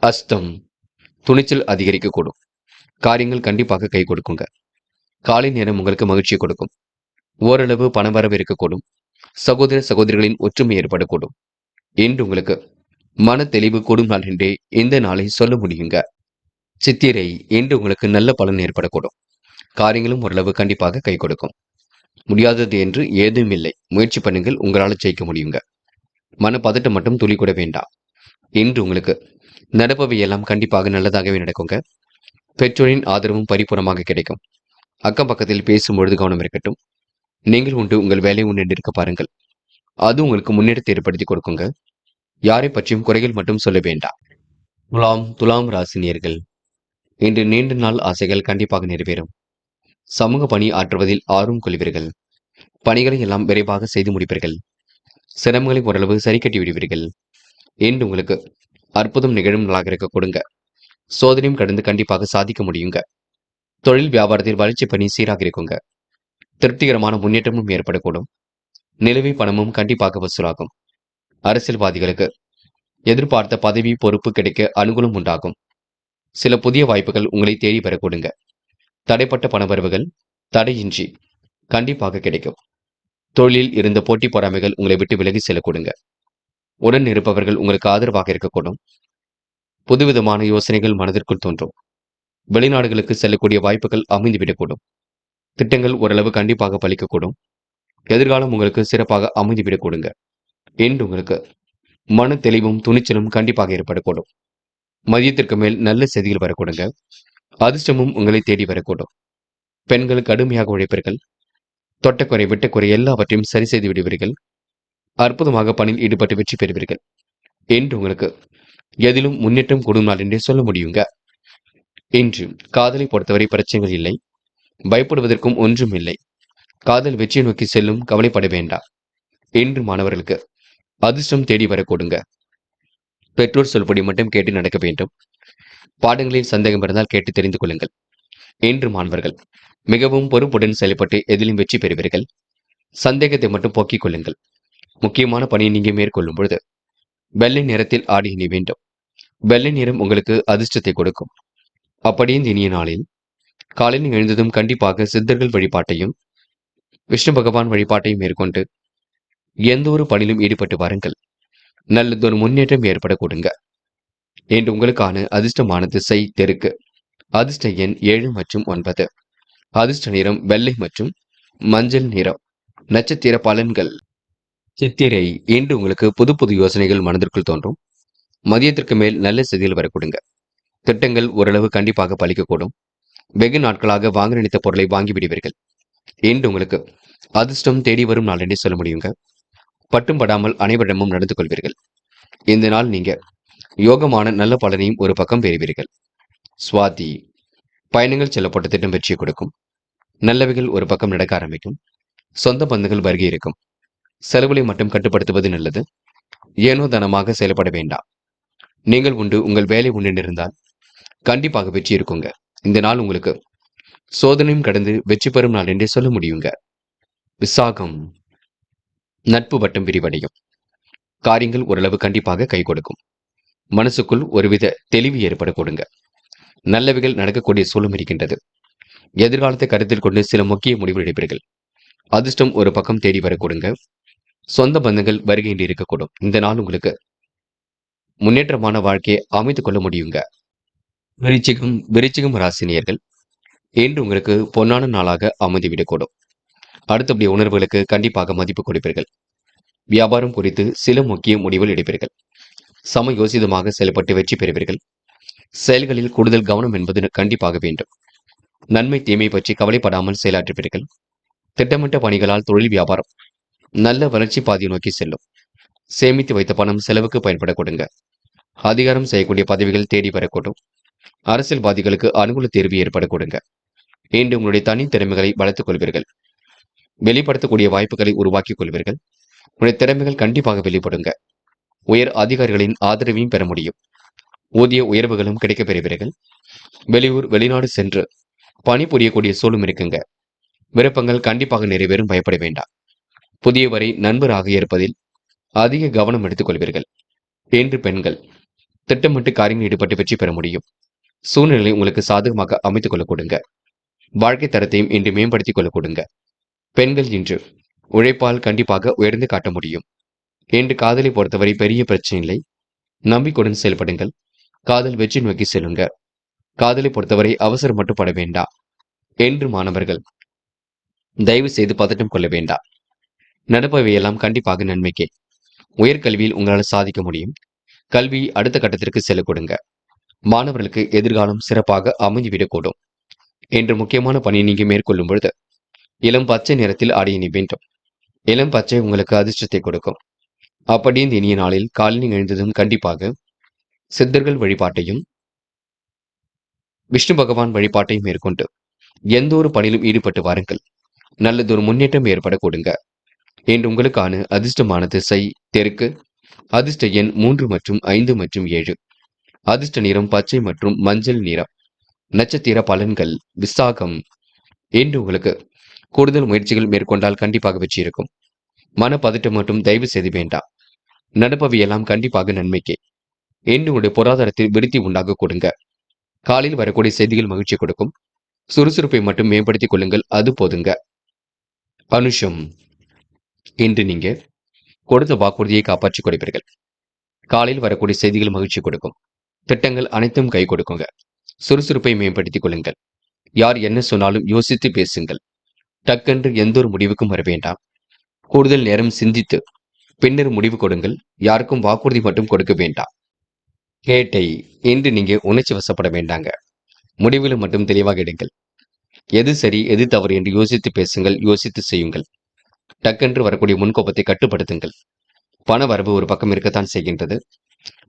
அஸ்தம். துணிச்சல் அதிகரிக்கக்கூடும். காரியங்கள் கண்டிப்பாக கை கொடுக்குங்க. காலை நேரம் உங்களுக்கு மகிழ்ச்சியை கொடுக்கும். ஓரளவு பணவரவு இருக்கக்கூடும். சகோதர சகோதரிகளின் ஒற்றுமை ஏற்படக்கூடும். இன்று உங்களுக்கு மன தெளிவு கூடும் நாள் என்றே இந்த நாளை சொல்ல முடியுங்க. சித்திரை இன்று உங்களுக்கு நல்ல பலன் ஏற்படக்கூடும். காரியங்களும் ஓரளவு கண்டிப்பாக கை கொடுக்கும். முடியாதது என்று ஏதும் இல்லை. முயற்சி பண்ணுங்கள், உங்களால ஜெயிக்க முடியுங்க. மனப்பதட்டம் மட்டும் துளி கூட வேண்டாம். இன்று உங்களுக்கு நடப்பவை எல்லாம் கண்டிப்பாக நல்லதாகவே நடக்குங்க. பெற்றோரின் ஆதரவும் பரிபூர்ணமாக கிடைக்கும். அக்கம் பக்கத்தில் பேசும்பொழுது கவனம் இருக்கட்டும். நீங்கள் உண்டு உங்கள் வேலை உண்டு என்று இருக்க பாருங்கள். அது உங்களுக்கு முன்னேற்றத்தை ஏற்படுத்தி கொடுக்குங்க. யாரை பற்றியும் குறைகள் மட்டும் சொல்ல வேண்டாம். துலாம் ராசினியர்கள் இன்று நீண்ட நாள் ஆசைகள் கண்டிப்பாக நிறைவேறும். சமூக பணி ஆற்றுவதில் ஆர்வம் கொள்வீர்கள். பணிகளை எல்லாம் விரைவாக செய்து முடிப்பீர்கள். சிரமங்களை ஓரளவு சரி கட்டி விடுவீர்கள். இன்று உங்களுக்கு அற்புதம் நிகழும் நாளாக இருக்க கொடுங்க. சோதனையும் கடந்து கண்டிப்பாக சாதிக்க முடியுங்க. தொழில் வியாபாரத்தில் வளர்ச்சி பணி சீராக இருக்குங்க. திருப்திகரமான முன்னேற்றமும் ஏற்படக்கூடும். நிலுவை பணமும் கண்டிப்பாக வசூலாகும். அரசியல்வாதிகளுக்கு எதிர்பார்த்த பதவி பொறுப்பு கிடைக்க அனுகூலம் உண்டாகும். சில புதிய வாய்ப்புகள் உங்களை தேடி வரக்கூடுங்க. தடைப்பட்ட பணவரவுகள் தடையின்றி கண்டிப்பாக கிடைக்கும். தொழிலில் இருந்த போட்டி பொறாமைகள் உங்களை விட்டு விலகி செல்லக்கூடுங்க. உடன் இருப்பவர்கள் உங்களுக்கு ஆதரவாக இருக்கக்கூடும். புதுவிதமான யோசனைகள் மனதிற்குள் தோன்றும். வெளிநாடுகளுக்கு செல்லக்கூடிய வாய்ப்புகள் அமைந்துவிடக்கூடும். திட்டங்கள் ஓரளவு கண்டிப்பாக பலிக்கக்கூடும். எதிர்காலம் உங்களுக்கு சிறப்பாக அமைந்துவிடக் கொடுங்க. இன்று உங்களுக்கு மன தெளிவும் துணிச்சலும் கண்டிப்பாக ஏற்படக்கூடும். மதியத்திற்கு மேல் நல்ல செய்திகள் வரக்கூடுங்க. அதிர்ஷ்டமும் உங்களை தேடி வரக்கூடும். பெண்கள் கடுமையாக உழைப்பீர்கள். தொட்டக்குறை விட்டக்குறை எல்லாவற்றையும் சரி செய்து விடுவீர்கள். அற்புதமாக பணியில் ஈடுபட்டு வெற்றி பெறுவீர்கள். இன்று உங்களுக்கு எதிலும் முன்னேற்றம் கூடும் நாள் என்றே சொல்ல முடியுங்க. இன்று காதலை பொறுத்தவரை பிரச்சனைகள் இல்லை. பயப்படுவதற்கும் ஒன்றும் இல்லை. காதல் வெற்றியை நோக்கி செல்லும், கவலைப்பட வேண்டாம். இன்று மாணவர்களுக்கு அதிர்ஷ்டம் தேடி வரக்கூடுங்க. பெற்றோர் சொல்படி மட்டும் கேட்டு நடக்க வேண்டும். பாடங்களில் சந்தேகம் இருந்தால் கேட்டு தெரிந்து கொள்ளுங்கள். இன்று மாணவர்கள் மிகவும் பொறுப்புடன் செயல்பட்டு எதிலும் வெற்றி பெறுவீர்கள். சந்தேகத்தை மட்டும் போக்கிக் கொள்ளுங்கள். முக்கியமான பணியை நீங்க மேற்கொள்ளும் பொழுது வெள்ளை நிறத்தில் ஆடை அணி வேண்டும். வெள்ளை நிறம் உங்களுக்கு அதிர்ஷ்டத்தை கொடுக்கும். அப்படியே இந்த இனிய நாளில் காலையில் எழுந்ததும் கண்டிப்பாக சித்தர்கள் வழிபாட்டையும் விஷ்ணு பகவான் வழிபாட்டையும் மேற்கொண்டு எந்த ஒரு பணியிலும் ஈடுபட்டு வாருங்கள். நல்லதொரு முன்னேற்றம் ஏற்பட கொடுங்க. இன்று உங்களுக்கான அதிர்ஷ்டமான திசை தெற்கு. அதிர்ஷ்ட எண் 7 மற்றும் 9. அதிர்ஷ்ட நிறம் வெள்ளை மற்றும் மஞ்சள் நிறம். நட்சத்திர பலன்கள். சித்திரை இன்று உங்களுக்கு புது புது யோசனைகள் மனதிற்குள் தோன்றும். மதியத்திற்கு மேல் நல்ல செய்திகள் வரக்கூடுங்க. திட்டங்கள் ஓரளவு கண்டிப்பாக பலிக்கக்கூடும். வெகு நாட்களாக வாங்க நினைத்த பொருளை வாங்கி விடுவீர்கள். இன்று உங்களுக்கு அதிர்ஷ்டம் தேடி வரும் நாள் என்றே சொல்ல முடியுங்க. பட்டும் படாமல் அனைவரிடமும் நடந்து கொள்வீர்கள். இந்த நாள் நீங்க யோகமான நல்ல பலனையும் ஒரு பக்கம் பெறுவீர்கள். சுவாதி பயணங்கள் செல்லப்பட்ட திட்டம் வெற்றியை கொடுக்கும். நல்லவைகள் ஒரு பக்கம் நடக்க ஆரம்பிக்கும். சொந்த பந்துகள் வருகை இருக்கும். செலவுகளை மட்டும் கட்டுப்படுத்துவது நல்லது. ஏனோ தனமாக செயல்பட வேண்டாம். நீங்கள் உண்டு உங்கள் வேலை உண்டு இருந்தால் கண்டிப்பாக வெற்றி இருக்குங்க. இந்த நாள் உங்களுக்கு சோதனையும் கடந்து வெற்றி பெறும் நாள் என்றே சொல்ல முடியுங்க. விசாகம் நட்பு வட்டம் விரிவடையும். காரியங்கள் ஓரளவு கண்டிப்பாக கை கொடுக்கும். மனசுக்குள் ஒருவித தெளிவு ஏற்பட கொடுங்க. நல்லவைகள் நடக்கக்கூடிய சூழலும் இருக்கின்றது. எதிர்காலத்தை கருத்தில் கொண்டு சில முக்கிய முடிவுகள் எடுப்பீர்கள். அதிர்ஷ்டம் ஒரு பக்கம் தேடி வர கொடுங்க. சொந்த பந்தங்கள் வருகையின்றி இருக்கக்கூடும். இந்த நாள் உங்களுக்கு முன்னேற்றமான வாழ்க்கையை அமைத்துக் கொள்ள முடியுங்க. விருச்சிகம் ராசினியர்கள் இன்று உங்களுக்கு பொன்னான நாளாக அமைந்துவிடக்கூடும். அடுத்தபடிய உணர்வுகளுக்கு கண்டிப்பாக மதிப்பு கொடுப்பீர்கள். வியாபாரம் குறித்து சில முக்கிய முடிவுகள் எடுப்பீர்கள். சமயோசிதமாக செயல்பட்டு வெற்றி பெறுவீர்கள். செயல்களில் கூடுதல் கவனம் என்பது கண்டிப்பாக வேண்டும். நன்மை தீமை பற்றி கவலைப்படாமல் செயலாற்றுவீர்கள். திட்டமிட்ட பணிகளால் தொழில் வியாபாரம் நல்ல வளர்ச்சி பாதையை நோக்கி செல்லும். சேமித்து வைத்த பணம் செலவுக்கு பயன்பட கொடுங்க. அதிகாரம் செய்யக்கூடிய பதவிகள் தேடி வரக்கூடும். அரசியல்வாதிகளுக்கு அனுகூல தேர்வு ஏற்பட கொடுங்க. இன்று உங்களுடைய தனி திறமைகளை வளர்த்துக் கொள்வீர்கள். வெளிப்படுத்தக்கூடிய வாய்ப்புகளை உருவாக்கிக் கொள்வீர்கள். உங்களுடைய திறமைகள் கண்டிப்பாக வெளிப்படுங்க. உயர் அதிகாரிகளின் ஆதரவையும் பெற முடியும். ஊதிய உயர்வுகளும் கிடைக்க பெறுவீர்கள். வெளியூர் வெளிநாடு சென்று பணிபுரியக்கூடிய சூழலும் இருக்குங்க. விருப்பங்கள் கண்டிப்பாக நிறைவேறும், பயப்பட வேண்டாம். புதியவரை நண்பராக இருப்பதில் அதிக கவனம் எடுத்துக் கொள்வீர்கள். இன்று பெண்கள் திட்டமிட்டு காரியங்கள் ஈடுபட்டு வெற்றி பெற முடியும். சூழ்நிலை உங்களுக்கு சாதகமாக அமைத்துக் கொள்ள கொடுங்க. வாழ்க்கை தரத்தையும் இன்று மேம்படுத்திக் கொள்ள கொடுங்க. பெண்கள் இன்று உழைப்பால் கண்டிப்பாக உயர்ந்து காட்ட முடியும். இன்று காதலை பொறுத்தவரை பெரிய பிரச்சனை இல்லை. நம்பிக்கையுடன் செயல்படுங்கள். காதல் வெற்றி நோக்கி செல்லுங்க. காதலை பொறுத்தவரை அவசரம் மட்டும் பட வேண்டாம். என்று மாணவர்கள் தயவு செய்து பதட்டம் கொள்ள வேண்டாம். நடப்பவையெல்லாம் கண்டிப்பாக நன்மைக்கே. உயர்கல்வியில் உங்களால் சாதிக்க முடியும். கல்வி அடுத்த கட்டத்திற்கு செல்ல கொடுங்க. மாணவர்களுக்கு எதிர்காலம் சிறப்பாக அமைந்துவிடக்கூடும். என்று முக்கியமான பணியை நீங்க மேற்கொள்ளும் பொழுது இளம் பச்சை நிறத்தில் ஆடைய நீ வேண்டும். இளம் பச்சை உங்களுக்கு அதிர்ஷ்டத்தை கொடுக்கும். அப்படி இந்த இனிய நாளில் காலையில் எழுந்ததும் கண்டிப்பாக சித்தர்கள் வழிபாட்டையும் விஷ்ணு பகவான் வழிபாட்டையும் மேற்கொண்டு எந்த ஒரு பணியிலும் ஈடுபட்டு வாருங்கள். நல்லதொரு முன்னேற்றம் ஏற்பட கொடுங்க. என்று உங்களுக்கான அதிர்ஷ்டமான திசை தெற்கு. அதிர்ஷ்ட எண் 3 மற்றும் 5 மற்றும் 7. அதிர்ஷ்ட நிறம் பச்சை மற்றும் மஞ்சள் நிறம். நட்சத்திர பலன்கள் விசாகம். என்று உங்களுக்கு கூடுதல் முயற்சிகள் மேற்கொண்டால் கண்டிப்பாக வெற்றி இருக்கும். மன பதட்டம் மட்டும் தயவு செய்து வேண்டாம். நடப்பவையெல்லாம் கண்டிப்பாக நன்மைக்கே. என்று உங்களுடைய பொருளாதாரத்தில் விருத்தி உண்டாக கொடுங்க. காலையில் வரக்கூடிய செய்திகள் மகிழ்ச்சி கொடுக்கும். சுறுசுறுப்பை மட்டும் மேம்படுத்திக் கொள்ளுங்கள், அது போதுங்க. அனுஷம். இன்று நீங்க கொடுத்த வாக்குறுதியை காப்பாற்றிக் கொடுப்பீர்கள். காலையில் வரக்கூடிய செய்திகள் மகிழ்ச்சி கொடுக்கும். திட்டங்கள் அனைத்தும் கை கொடுக்குங்க. சுறுசுறுப்பை மேம்படுத்திக் கொள்ளுங்கள். யார் என்ன சொன்னாலும் யோசித்து பேசுங்கள். டக்கென்று எந்த ஒரு முடிவுக்கும் வர வேண்டாம். கூடுதல் நேரம் சிந்தித்து பின்னர் முடிவு கொடுங்கள். யாருக்கும் வாக்குறுதி மட்டும் கொடுக்க வேண்டாம். கேட்டை. இன்று நீங்க உணர்ச்சி வசப்பட வேண்டாங்க. முடிவில் மட்டும் தெளிவாக எடுங்கள். எது சரி எது தவறு என்று யோசித்து பேசுங்கள், யோசித்து செய்யுங்கள். டக்கென்று வரக்கூடிய முன்கோபத்தை கட்டுப்படுத்துங்கள். பண வரவு ஒரு பக்கம் இருக்கத்தான் செய்கின்றது.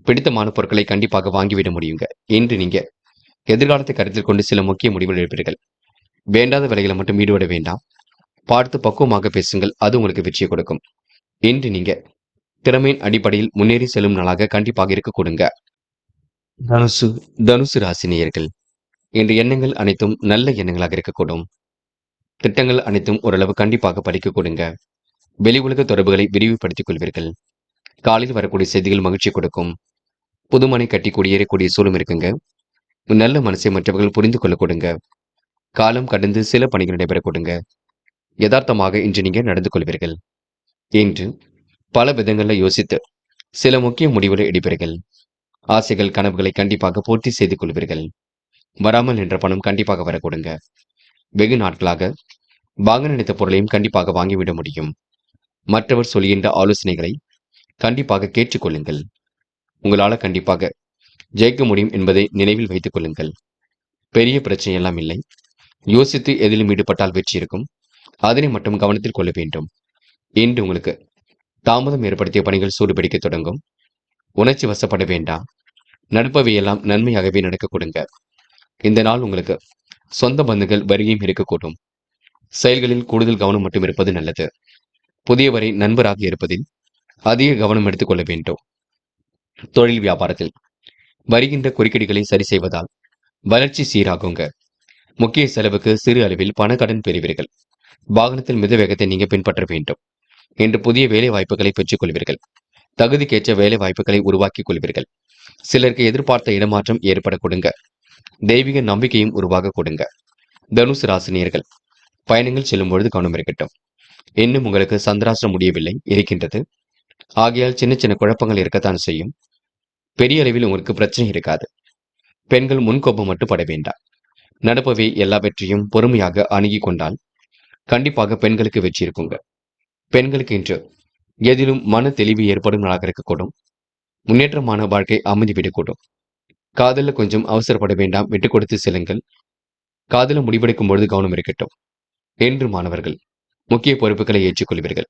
பிடித்தமான பொருட்களை கண்டிப்பாக வாங்கிவிட முடியுங்க. இன்று நீங்க எதிர்காலத்தை கருத்தில் கொண்டு சில முக்கிய முடிவுகள் எடுப்பீர்கள். வேண்டாத வேலைகளை மட்டும் ஈடுபட வேண்டாம். பார்த்து பக்குவமாக பேசுங்கள், அது உங்களுக்கு வெற்றியை கொடுக்கும். இன்று நீங்க திறமையின் அடிப்படையில் முன்னேறி செல்லும் நாளாக கண்டிப்பாக இருக்க கொடுங்க. தனுசு. தனுசு ராசினியர்கள் இன்று எண்ணங்கள் அனைத்தும் நல்ல எண்ணங்களாக இருக்கக்கூடும். திட்டங்கள் அனைத்தும் ஓரளவு கண்டிப்பாக படிக்க கொடுங்க. வெளி உலக தொடர்புகளை விரிவுபடுத்திக் கொள்வீர்கள். காலையில் வரக்கூடிய செய்திகள் மகிழ்ச்சி கொடுக்கும். புதுமனை கட்டி குடியேறக்கூடிய சூழலும் இருக்குங்க. நல்ல மனசை மற்றவர்கள் புரிந்து கொள்ள கொடுங்க. காலம் கடந்து சில பணிகள் நடைபெற கொடுங்க. யதார்த்தமாக இன்று நீங்க நடந்து கொள்வீர்கள். இன்று பல விதங்கள்ல யோசித்து சில முக்கிய முடிவுகளை எடுப்பீர்கள். ஆசைகள் கனவுகளை கண்டிப்பாக பூர்த்தி செய்து கொள்வீர்கள். வராமல் நின்ற பணம் கண்டிப்பாக வர கொடுங்க. வெகு நாட்களாக வாங்க நினைத்த பொருளையும் கண்டிப்பாக வாங்கிவிட முடியும். மற்றவர் சொல்கின்ற ஆலோசனைகளை கண்டிப்பாக கேட்டுக்கொள்ளுங்கள். உங்களால கண்டிப்பாக ஜெயிக்க முடியும் என்பதை நினைவில் வைத்துக் கொள்ளுங்கள். பெரிய பிரச்சனை எல்லாம் இல்லை. யோசித்து எதிலும் ஈடுபட்டால் வெற்றி இருக்கும். அதனை மட்டும் கவனத்தில் கொள்ள வேண்டும். இன்று உங்களுக்கு தாமதம் ஏற்படுத்திய பணிகள் சூடுபிடிக்க தொடங்கும். உணர்ச்சி வசப்பட வேண்டாம். நடப்பவையெல்லாம் நன்மையாகவே நடக்க கொடுங்க. இந்த நாள் உங்களுக்கு சொந்த பந்துகள் வருகையும் இருக்கக்கூடும். செயல்களில் கூடுதல் கவனம் மட்டும் இருப்பது நல்லது. புதியவரை நண்பராக இருப்பதில் அதிக கவனம் எடுத்துக் கொள்ள வேண்டும். தொழில் வியாபாரத்தில் வருகின்ற குறுக்கீடுகளை சரி செய்வதால் வளர்ச்சி சீராகுங்க. முக்கிய செலவுக்கு சிறு அளவில் பணக்கடன் பெறுவீர்கள். வாகனத்தில் மித வேகத்தை நீங்க பின்பற்ற வேண்டும். என்று புதிய வேலை வாய்ப்புகளை பெற்றுக் கொள்வீர்கள். தகுதிக்கேற்ற வேலை வாய்ப்புகளை உருவாக்கிக் கொள்வீர்கள். சிலருக்கு எதிர்பார்த்த இடமாற்றம் ஏற்பட கொடுங்க. தெய்வீக நம்பிக்கையும் உருவாக கொடுங்க. தனுசு ராசினியர்கள் பயணங்கள் செல்லும் பொழுது கவனம் இருக்கட்டும். இன்னும் உங்களுக்கு சந்திராஷ்டிரம் முடியவில்லை, இருக்கின்றது. ஆகையால் சின்ன சின்ன குழப்பங்கள் இருக்கத்தான் செய்யும். பெரிய அளவில் உங்களுக்கு பிரச்சனை இருக்காது. பெண்கள் முன்கோபம் மட்டும் பட வேண்டாம். நடப்பவை எல்லாவற்றையும் பொறுமையாக அணுகி கொண்டால் கண்டிப்பாக பெண்களுக்கு வெற்றி இருக்குங்க. பெண்களுக்கு இன்று எதிலும் மன தெளிவு ஏற்படும் நாளாக இருக்கக்கூடும். முன்னேற்றமான வாழ்க்கை அமைந்துவிடக்கூடும். காதல கொஞ்சம் அவசரப்பட வேண்டாம், விட்டுக் கொடுத்து செல்லுங்கள். காதல முடிவெடுக்கும் பொழுது கவனம் இருக்கட்டும். என்று மாணவர்கள் முக்கிய பொறுப்புகளை ஏற்றுக்கொள்வீர்கள்.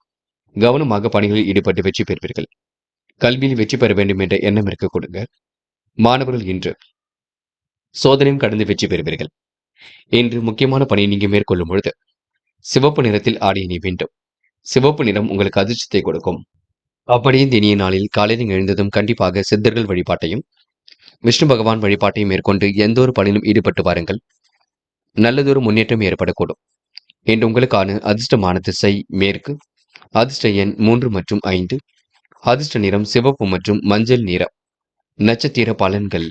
கவனமாக பணிகளில் ஈடுபட்டு வெற்றி பெறுவீர்கள். கல்வியில் வெற்றி பெற வேண்டும் என்ற எண்ணம் இருக்க கொடுங்க. மாணவர்கள் இன்று சோதனையும் கடந்து வெற்றி பெறுவீர்கள். இன்று முக்கியமான பணியை நீங்க மேற்கொள்ளும் பொழுது சிவப்பு நிறத்தில் ஆடை அணிய வேண்டும். சிவப்பு நிறம் உங்களுக்கு அதிர்ஷ்டத்தை கொடுக்கும். அப்படியே இந்த இனிய நாளில் காலையில் எழுந்ததும் கண்டிப்பாக சித்தர்கள் வழிபாட்டையும் விஷ்ணு பகவான் வழிபாட்டையும் மேற்கொண்டு எந்த ஒரு பணியிலும் ஈடுபட்டு வாருங்கள். நல்லதொரு முன்னேற்றம் ஏற்படக்கூடும். என்று உங்களுக்கான அதிர்ஷ்டமான திசை மேற்கு. அதிர்ஷ்ட எண் 3 மற்றும் 5. அதிர்ஷ்ட நிறம் சிவப்பு மற்றும் மஞ்சள் நிறம். நட்சத்திர பலன்கள்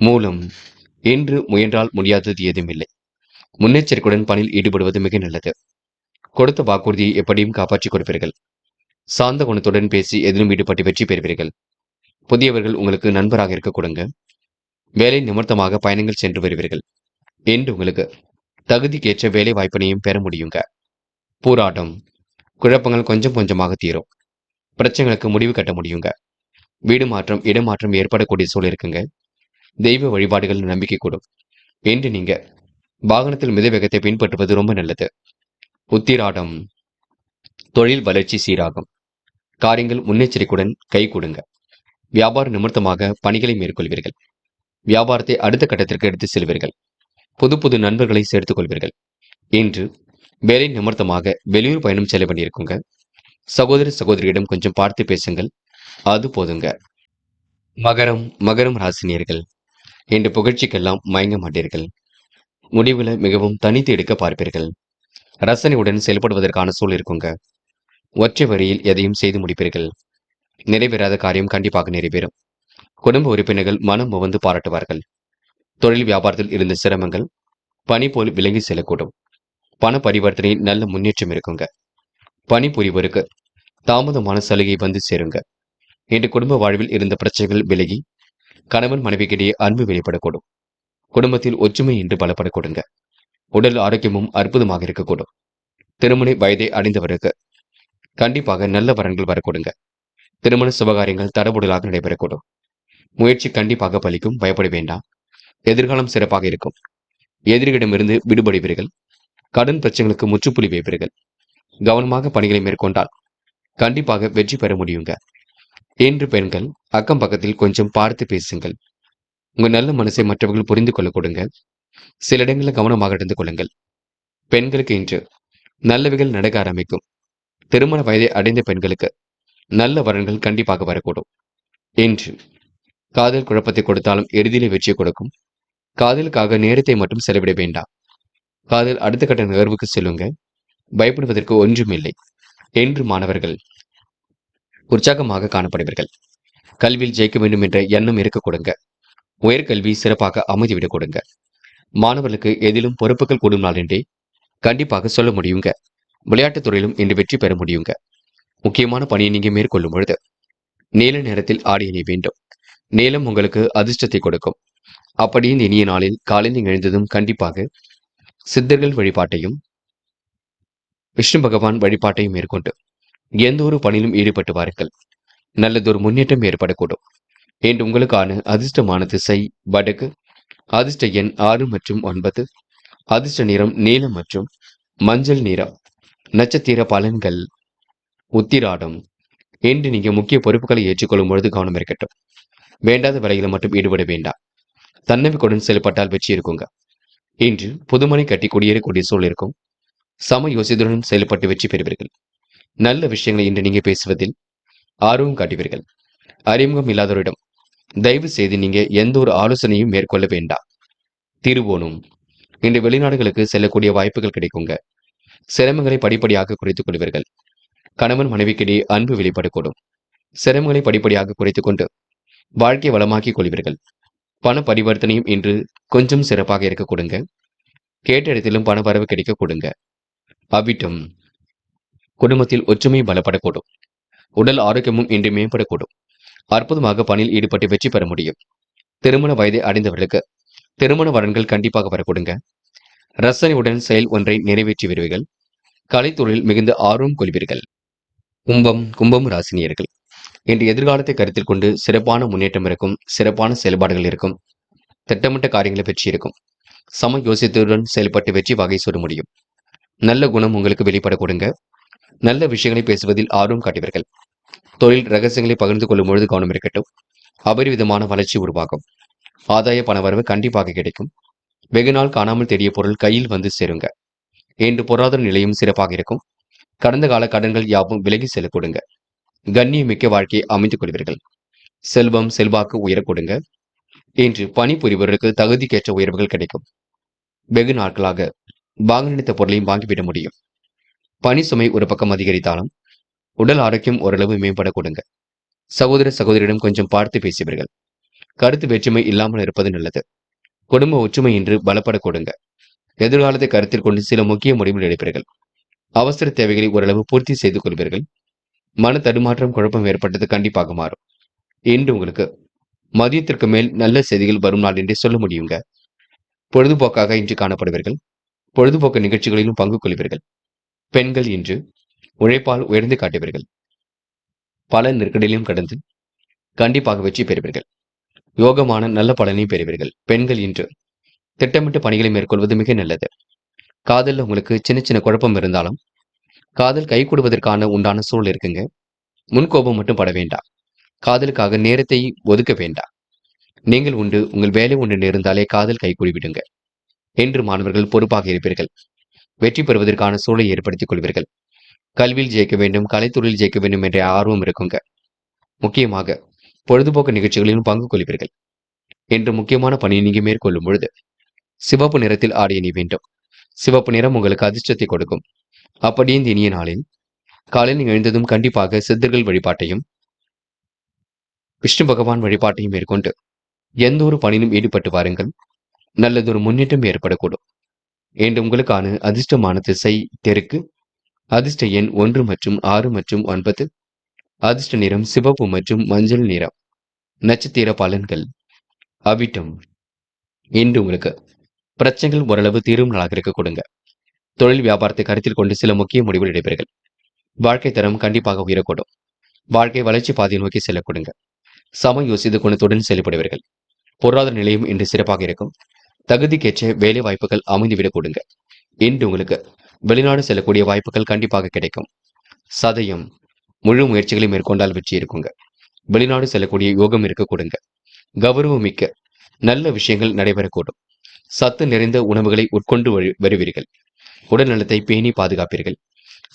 மூலம். இன்று முயன்றால் முடியாதது ஏதுமில்லை. முன்னெச்சரிக்கையுடன் பணியில் ஈடுபடுவது மிக நல்லது. கொடுத்த வாக்குறுதியை எப்படியும் காப்பாற்றிக் கொடுப்பீர்கள். சாந்த குணத்துடன் பேசி எதிலும் ஈடுபட்டு வெற்றி பெறுவீர்கள். புதியவர்கள் உங்களுக்கு நண்பராக இருக்க கொடுங்க. வேலை நிமித்தமாக பயணங்கள் சென்று வருவீர்கள். என்று உங்களுக்கு தகுதிக்கேற்ற வேலை வாய்ப்பினையும் பெற முடியுங்க. போராட்டம் குழப்பங்கள் கொஞ்சம் கொஞ்சமாக தீரும். பிரச்சனைகளுக்கு முடிவு கட்ட முடியுங்க. வீடு மாற்றம் இடமாற்றம் ஏற்படக்கூடிய சூழல் இருக்குங்க. தெய்வ வழிபாடுகள் நம்பிக்கை கூடும். என்று நீங்க வாகனத்தில் மித வேகத்தை பின்பற்றுவது ரொம்ப நல்லது. உத்திராடம் தொழில் வளர்ச்சி சீராகும். காரியங்கள் முன்னெச்சரிக்கையுடன் கை கொடுங்க. வியாபார நிமித்தமாக பணிகளை மேற்கொள்வீர்கள். வியாபாரத்தை அடுத்த கட்டத்திற்கு எடுத்து செல்வீர்கள். புது புது நண்பர்களை சேர்த்துக் கொள்வீர்கள். இன்று வேலை நிமித்தமாக வெளியூர் பயணம் செல்ல வேண்டியிருக்குங்க. சகோதர சகோதரியிடம் கொஞ்சம் பார்த்து பேசுங்கள். அது போதுங்க. மகரம் ராசினியர்கள் இன்று புகழ்ச்சிக்கெல்லாம் மயங்க மாட்டீர்கள். முடிவுல மிகவும் தனித்து எடுக்க பார்ப்பீர்கள். ரசனையுடன் செயல்படுவதற்கான சூழல் இருக்குங்க. ஒற்றை வரியில் எதையும் செய்து முடிப்பீர்கள். நிறைவேறாத காரியம் கண்டிப்பாக நிறைவேறும். குடும்ப உறுப்பினர்கள் மனம் வந்து பாராட்டுவார்கள். தொழில் வியாபாரத்தில் இருந்த சிரமங்கள் பனி போல் விலகி செல்லக்கூடும். பண பரிவர்த்தனையில் நல்ல முன்னேற்றம் இருக்குங்க. பணிபுரிவோருக்கு தாமதமான சலுகை வந்து சேருங்க. இன்று குடும்ப வாழ்வில் இருந்த பிரச்சனைகள் விலகி கணவன் மனைவிக்கிடையே அன்பு வெளிப்படக்கூடும். குடும்பத்தில் ஒற்றுமை இன்று பலப்படக்கூடுங்க. உடல் ஆரோக்கியமும் அற்புதமாக இருக்கக்கூடும். திருமண வயதை அடைந்தவருக்கு கண்டிப்பாக நல்ல வரன்கள் வரக்கூடுங்க. திருமண சுபகாரியங்கள் தடபுடலாக நடைபெறக்கூடும். முயற்சி கண்டிப்பாக பலிக்கும். பயப்பட வேண்டாம். எதிர்காலம் சிறப்பாக இருக்கும். எதிரிகளிடமிருந்து விடுபடுவீர்கள். கடன் பிரச்சனைகளுக்கு முற்றுப்புள்ளி வைப்பீர்கள். கவனமாக பணிகளை மேற்கொண்டால் கண்டிப்பாக வெற்றி பெற முடியுங்க. இன்று பெண்கள் அக்கம் பக்கத்தில் கொஞ்சம் பார்த்து பேசுங்கள். உங்க நல்ல மனசை மற்றவர்கள் புரிந்து கொள்ள கொடுங்க. சில இடங்களில் கவனமாக நடந்து கொள்ளுங்கள். பெண்களுக்கு இன்று நல்லவைகள் நடக்க ஆரம்பிக்கும். திருமண வயதை அடைந்த பெண்களுக்கு நல்ல வரன்கள் கண்டிப்பாக வரக்கூடும். இன்று காதல் குழப்பத்தை கொடுத்தாலும் இறுதியிலே வெற்றியை கொடுக்கும். காதலுக்காக நேரத்தை மட்டும் செலவிட வேண்டாம். காதல் அடுத்த கட்ட நகர்வுக்கு செல்லுங்க. பயப்படுவதற்கு ஒன்றுமில்லை. என்று மாணவர்கள் உற்சாகமாக காணப்படுவீர்கள். கல்வியில் ஜெயிக்க வேண்டும் என்ற எண்ணம் இருக்க கொடுங்க. உயர்கல்வி சிறப்பாக அமைதிவிடக் கொடுங்க. மாணவர்களுக்கு எதிலும் பொறுப்புகள் கூடும் நாள் என்றே கண்டிப்பாக சொல்ல முடியுங்க. விளையாட்டுத் துறையிலும் இன்று வெற்றி பெற முடியுங்க. முக்கியமான பணியை நீங்க மேற்கொள்ளும் பொழுது நீல நேரத்தில் ஆடை அணி வேண்டும். நீலம் உங்களுக்கு அதிர்ஷ்டத்தை கொடுக்கும். அப்படியே இந்த இனிய நாளில் காலையில் எழுந்ததும் கண்டிப்பாக சித்தர்கள் வழிபாட்டையும் விஷ்ணு பகவான் வழிபாட்டையும் மேற்கொண்டு எந்த ஒரு பணியிலும் ஈடுபட்டு வாருங்கள். நல்லதொரு முன்னேற்றம் ஏற்படக்கூடும். என்று உங்களுக்கான அதிர்ஷ்டமான திசை வடக்கு. அதிர்ஷ்ட எண் 6 மற்றும் 9. அதிர்ஷ்ட நிறம் நீலம் மற்றும் மஞ்சள் நிறம். நட்சத்திர பலன்கள் உத்திராடம். என்று நீங்க முக்கிய பொறுப்புகளை ஏற்றுக்கொள்ளும் பொழுது கவனம் இருக்கட்டும். வேண்டாத வேலைகளை மட்டும் ஈடுபட வேண்டாம். தன்னம்பிக்கையுடன் செயல்பட்டால் வெற்றி இருக்குங்க. இன்று புதுமனை கட்டி குடியேறக்கூடிய சூழல் இருக்கும். சம யோசித்துடன் செயல்பட்டு வெற்றி பெறுவீர்கள். நல்ல விஷயங்களை இன்று நீங்க பேசுவதில் ஆர்வம் காட்டுவீர்கள். அறிமுகம் இல்லாதவரிடம் தயவு செய்து நீங்க எந்த ஒரு ஆலோசனையும் மேற்கொள்ள வேண்டாம். திருவோணம். இன்று வெளிநாடுகளுக்கு செல்லக்கூடிய வாய்ப்புகள் கிடைக்குங்க. சிரமங்களை படிப்படியாக குறைத்துக் கொள்வீர்கள். கணவன் மனைவிக்கிடையே அன்பு வெளிப்படக்கூடும். சிரமங்களை படிப்படியாக குறைத்துக் கொண்டு வாழ்க்கை வளமாக்கிக் கொள்வீர்கள். பண பரிவர்த்தனையும் இன்று கொஞ்சம் சிறப்பாக இருக்க கொடுங்க. கேட்ட இடத்திலும் பண வரவு கிடைக்க கொடுங்க. அவ்விட்டம். குடும்பத்தில் ஒற்றுமை பலப்படக்கூடும். உடல் ஆரோக்கியமும் இன்று மேம்படக்கூடும். அற்புதமாக பணியில் ஈடுபட்டு வெற்றி பெற முடியும். திருமண வயதை அடைந்தவர்களுக்கு திருமண வரன்கள் கண்டிப்பாக வரக்கூடுங்க. ரசனையுடன் செயல் ஒன்றை நிறைவேற்றி வருவீர்கள். கலைத்துறையில் மிகுந்த ஆர்வம் கொள்வீர்கள். கும்பம் ராசினியர்கள் இன்று எதிர்காலத்தை கருத்தில் கொண்டு சிறப்பான முன்னேற்றம் இருக்கும். சிறப்பான செயல்பாடுகள் இருக்கும். திட்டமிட்ட காரியங்களை வெற்றி இருக்கும். சம யோசித்துடன் செயல்பட்டு வெற்றி வகை சொல்ல முடியும். நல்ல குணம் உங்களுக்கு வெளிப்பட கொடுங்க. நல்ல விஷயங்களை பேசுவதில் ஆர்வம் காட்டுவீர்கள். தொழில் ரகசியங்களை பகிர்ந்து கொள்ளும் பொழுது கவனம் இருக்கட்டும். அபரிவிதமான வளர்ச்சி உருவாகும். ஆதாய பணவரவு கண்டிப்பாக கிடைக்கும். வெகு நாள் காணாமல் தேடிய பொருள் கையில் வந்து சேருங்க. இன்று பொருளாதார நிலையும் சிறப்பாக இருக்கும். கடந்த கால கடன்கள் யாவும் விலகி செல்ல கொடுங்க. கண்ணியமிக்க வாழ்க்கையை அமைத்துக் கொள்வீர்கள். செல்வம் செல்வாக்கு உயர கொடுங்க. இன்று பணிபுரிவர்களுக்கு தகுதிக்கேற்ற உயர்வுகள் கிடைக்கும். வெகு நாட்களாக வாங்க நினைத்த பொருளையும் வாங்கிவிட முடியும். பணி சுமை ஒரு பக்கம் அதிகரித்தாலும் உடல் ஆரோக்கியம் ஓரளவு மேம்பட கொடுங்க. சகோதர சகோதரியிடம் கொஞ்சம் பார்த்து பேசுவீர்கள். கருத்து வேற்றுமை இல்லாமல் இருப்பது நல்லது. குடும்ப ஒற்றுமை இன்று பலப்பட கொடுங்க. எதிர்காலத்தை கருத்தில் கொண்டு சில முக்கிய முடிவுகள் எடுப்பீர்கள். அவசர தேவைகளை ஓரளவு பூர்த்தி செய்து கொள்வீர்கள். மன தடுமாற்றம் குழப்பம் ஏற்பட்டது கண்டிப்பாக மாறும். இன்று உங்களுக்கு மதியத்திற்கு மேல் நல்ல செய்திகள் வரும் நாள் என்றே சொல்ல முடியுங்க. பொழுதுபோக்காக இன்று காணப்படுவீர்கள். பொழுதுபோக்கு நிகழ்ச்சிகளிலும் பங்கு கொள்வீர்கள். பெண்கள் இன்று உழைப்பால் உயர்ந்து காட்டுவீர்கள். பல நெருக்கடியிலும் கடந்து கண்டிப்பாக வெற்றி பெறுவீர்கள். யோகமான நல்ல பலனையும் பெறுவீர்கள். பெண்கள் இன்று திட்டமிட்ட பணிகளை மேற்கொள்வது மிக நல்லது. காதல்ல உங்களுக்கு சின்ன சின்ன குழப்பம் இருந்தாலும் காதல் கைகூடுவதற்கான உண்டான சூழல் இருக்குங்க. முன்கோபம் மட்டும் பட வேண்டாம். காதலுக்காக நேரத்தை ஒதுக்க வேண்டாம். நீங்கள் உண்டு, உங்கள் வேலை உண்டு இருந்தாலே காதல் கைகூடிவிடுங்க. என்று மாணவர்கள் பொறுப்பாக இருப்பீர்கள். வெற்றி பெறுவதற்கான சூழலை ஏற்படுத்திக் கொள்வீர்கள். கல்வியில் ஜெயிக்க வேண்டும், கலைத்துறையில் ஜெயிக்க வேண்டும் என்ற ஆர்வம் இருக்குங்க. முக்கியமாக பொழுதுபோக்கு நிகழ்ச்சிகளிலும் பங்கு கொள்வீர்கள். என்று முக்கியமான பணியை நீங்க மேற்கொள்ளும் பொழுது சிவப்பு நிறத்தில் ஆடை அணி வேண்டும். சிவப்பு நிறம் உங்களுக்கு அதிர்ஷ்டத்தை கொடுக்கும். அப்படியே இந்த இனிய நாளில் காலையில் எழுந்ததும் கண்டிப்பாக சித்தர்கள் வழிபாட்டையும் விஷ்ணு பகவான் வழிபாட்டையும் மேற்கொண்டு எந்த ஒரு பணியிலும் ஈடுபட்டு வாருங்கள். நல்லதொரு முன்னேற்றம் ஏற்படக்கூடும். என்று உங்களுக்கான அதிர்ஷ்டமான திசை தெற்கு. அதிர்ஷ்ட எண் 1 மற்றும் 6 மற்றும் 9. அதிர்ஷ்ட நிறம் சிவப்பு மற்றும் மஞ்சள் நிறம். நட்சத்திர பலன்கள். அவிட்டம். இன்று உங்களுக்கு பிரச்சனைகள் ஓரளவு தீரும் நாளாக இருக்க கொடுங்க. தொழில் வியாபாரத்தை கருத்தில் கொண்டு சில முக்கிய முடிவுகள் எடுப்பீர்கள். வாழ்க்கை தரம் கண்டிப்பாக உயரக்கூடும். வாழ்க்கை வளர்ச்சி பாதையை நோக்கி செல்ல கொடுங்க. சம யோசித்த குணத்துடன் செயல்படுவீர்கள். பொருளாதார நிலையும் இன்று சிறப்பாக இருக்கும். தகுதிக்கேற்ற வேலை வாய்ப்புகள் அமைந்துவிடக் கொடுங்க. இன்று உங்களுக்கு வெளிநாடு செல்லக்கூடிய வாய்ப்புகள் கண்டிப்பாக கிடைக்கும். சதயம். முழு முயற்சிகளை மேற்கொண்டால் வெற்றி இருக்குங்க. வெளிநாடு செல்லக்கூடிய யோகம் இருக்க கொடுங்க. கௌரவம் மிக்க நல்ல விஷயங்கள் நடைபெறக்கூடும். சத்து நிறைந்த உணவுகளை உட்கொண்டு வருவீர்கள். உடல் நலத்தை பேணி பாதுகாப்பீர்கள்.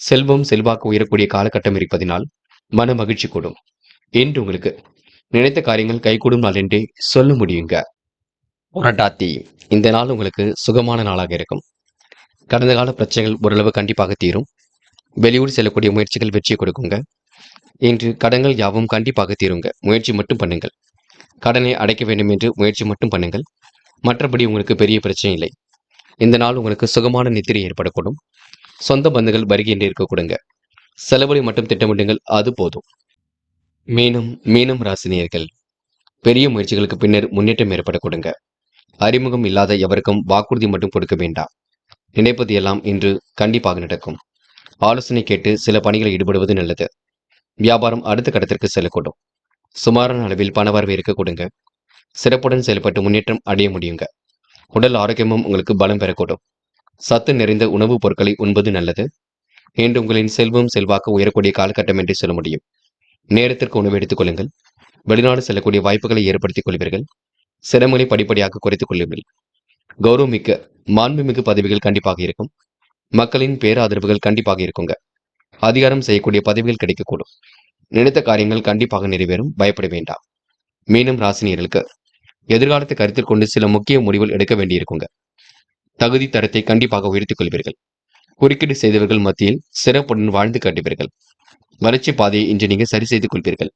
செல்வம் செல்வாக்கு உயரக்கூடிய காலகட்டம் இருப்பதினால் மன மகிழ்ச்சி கூடும். இன்று உங்களுக்கு நினைத்த காரியங்கள் கைகூடும் நாள் என்றே சொல்ல முடியுங்க. புரட்டாத்தி. இந்த நாள் உங்களுக்கு சுகமான நாளாக இருக்கும். கடந்த கால பிரச்சனைகள் ஓரளவு கண்டிப்பாக தீரும். வெளியூர் செல்லக்கூடிய முயற்சிகள் வெற்றியை கொடுக்குங்க. இன்று கடன்கள் யாவும் கண்டிப்பாக தீருங்க. முயற்சி மட்டும் பண்ணுங்கள். கடனை அடைக்க வேண்டும் என்று முயற்சி மட்டும் பண்ணுங்கள். மற்றபடி உங்களுக்கு பெரிய பிரச்சனை இல்லை. இந்த நாள் உங்களுக்கு சுகமான நித்திரை ஏற்படக்கூடும். சொந்த பந்துகள் வருகை என்று இருக்க கொடுங்க. செலவுகளை மட்டும் திட்டமிடுங்கள், அது போதும். மீனம் ராசினியர்கள். பெரிய முயற்சிகளுக்கு பின்னர் முன்னேற்றம் ஏற்பட கொடுங்க. அறிமுகம் இல்லாத எவருக்கும் வாக்குறுதி மட்டும் கொடுக்க வேண்டாம். நினைப்பது எல்லாம் இன்று கண்டிப்பாக நடக்கும். ஆலோசனை கேட்டு சில பணிகளில் ஈடுபடுவது நல்லது. வியாபாரம் அடுத்த கட்டத்திற்கு செல்லக்கூடும். சுமாரான அளவில் பணவரவு இருக்க கொடுங்க. சிறப்புடன் செயல்பட்டு முன்னேற்றம் அடைய முடியுங்க. உடல் ஆரோக்கியமும் உங்களுக்கு பலம் பெறக்கூடும். சத்து நிறைந்த உணவுப் பொருட்களை உண்பது நல்லது. இன்று உங்களின் செல்வம் செல்வாக்கு உயரக்கூடிய காலகட்டம் என்று சொல்ல முடியும். நேரத்திற்கு உணவு எடுத்துக் கொள்ளுங்கள். வெளிநாடு செல்லக்கூடிய வாய்ப்புகளை ஏற்படுத்திக் கொள்வீர்கள். சிரமங்களை படிப்படியாக குறைத்துக் கொள்ளுங்கள். கௌரவமிக்க மாண்புமிகு பதவிகள் கண்டிப்பாக இருக்கும். மக்களின் பேராதரவுகள் கண்டிப்பாக இருக்குங்க. அதிகாரம் செய்யக்கூடிய பதவிகள் கிடைக்கக்கூடும். நினைத்த காரியங்கள் கண்டிப்பாக நிறைவேறும். பயப்பட வேண்டாம். மீனம் ராசினியர்களுக்கு எதிர்காலத்தை கருத்தில் கொண்டு சில முக்கிய முடிவுகள் எடுக்க வேண்டியிருக்குங்க. தகுதி தரத்தை கண்டிப்பாக உயர்த்திக் கொள்வீர்கள். குறுக்கீடு செய்தவர்கள் மத்தியில் சிறப்புடன் வாழ்ந்து காட்டுவீர்கள். வளர்ச்சி பாதையை இன்று நீங்க சரி செய்து கொள்வீர்கள்.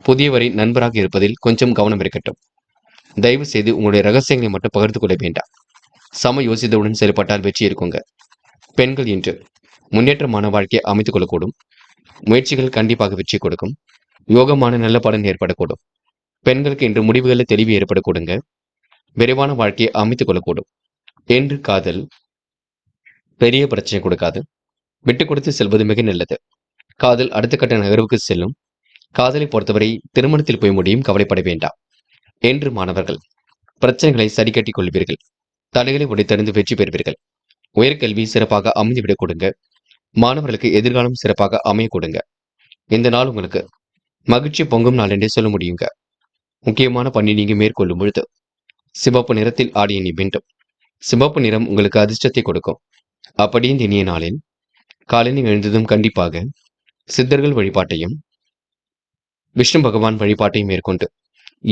புதியவரை நண்பராக இருப்பதில் கொஞ்சம் கவனம் இருக்கட்டும். தயவு செய்து உங்களுடைய ரகசியங்களை மட்டும் பகிர்ந்து கொள்ள வேண்டாம். சம யோசித்தவுடன் செயல்பட்டால் வெற்றி இருக்குங்க. பெண்கள் இன்று முன்னேற்றமான வாழ்க்கையை அமைத்துக் கொள்ளக்கூடும். முயற்சிகள் கண்டிப்பாக வெற்றி கொடுக்கும். யோகமான நல்ல பலன் ஏற்படக்கூடும். பெண்களுக்கு இன்று முடிவுகளில் தெளிவு ஏற்படக்கூடுங்க. விரைவான வாழ்க்கையை அமைத்துக் கொள்ளக்கூடும். என்று காதல் பெரிய பிரச்சனை கொடுக்காது. விட்டு கொடுத்து செல்வது மிக நல்லது. காதல் அடுத்த கட்ட நகர்வுக்கு செல்லும். காதலை பொறுத்தவரை திருமணத்தில் போய் முடியும், கவலைப்பட வேண்டாம். என்று மாணவர்கள் பிரச்சனைகளை சரி கட்டிக் கொள்வீர்கள். தடைகளை உடைத்தறிந்து வெற்றி பெறுவீர்கள். உயர்கல்வி சிறப்பாக அமைந்துவிடக் கொடுங்க. மாணவர்களுக்கு எதிர்காலம் சிறப்பாக அமைய கொடுங்க. இந்த நாள் உங்களுக்கு மகிழ்ச்சி பொங்கும் நாள் என்றே சொல்ல முடியுங்க. முக்கியமான பணி நீங்க மேற்கொள்ளும் பொழுது சிவப்பு நிறத்தில் ஆடிய நீ வேண்டும். சிவப்பு நிறம் உங்களுக்கு அதிர்ஷ்டத்தை கொடுக்கும். அப்படி இந்த இனிய நாளில் காலையில் எழுந்ததும் கண்டிப்பாக சித்தர்கள் வழிபாட்டையும் விஷ்ணு பகவான் வழிபாட்டையும் மேற்கொண்டு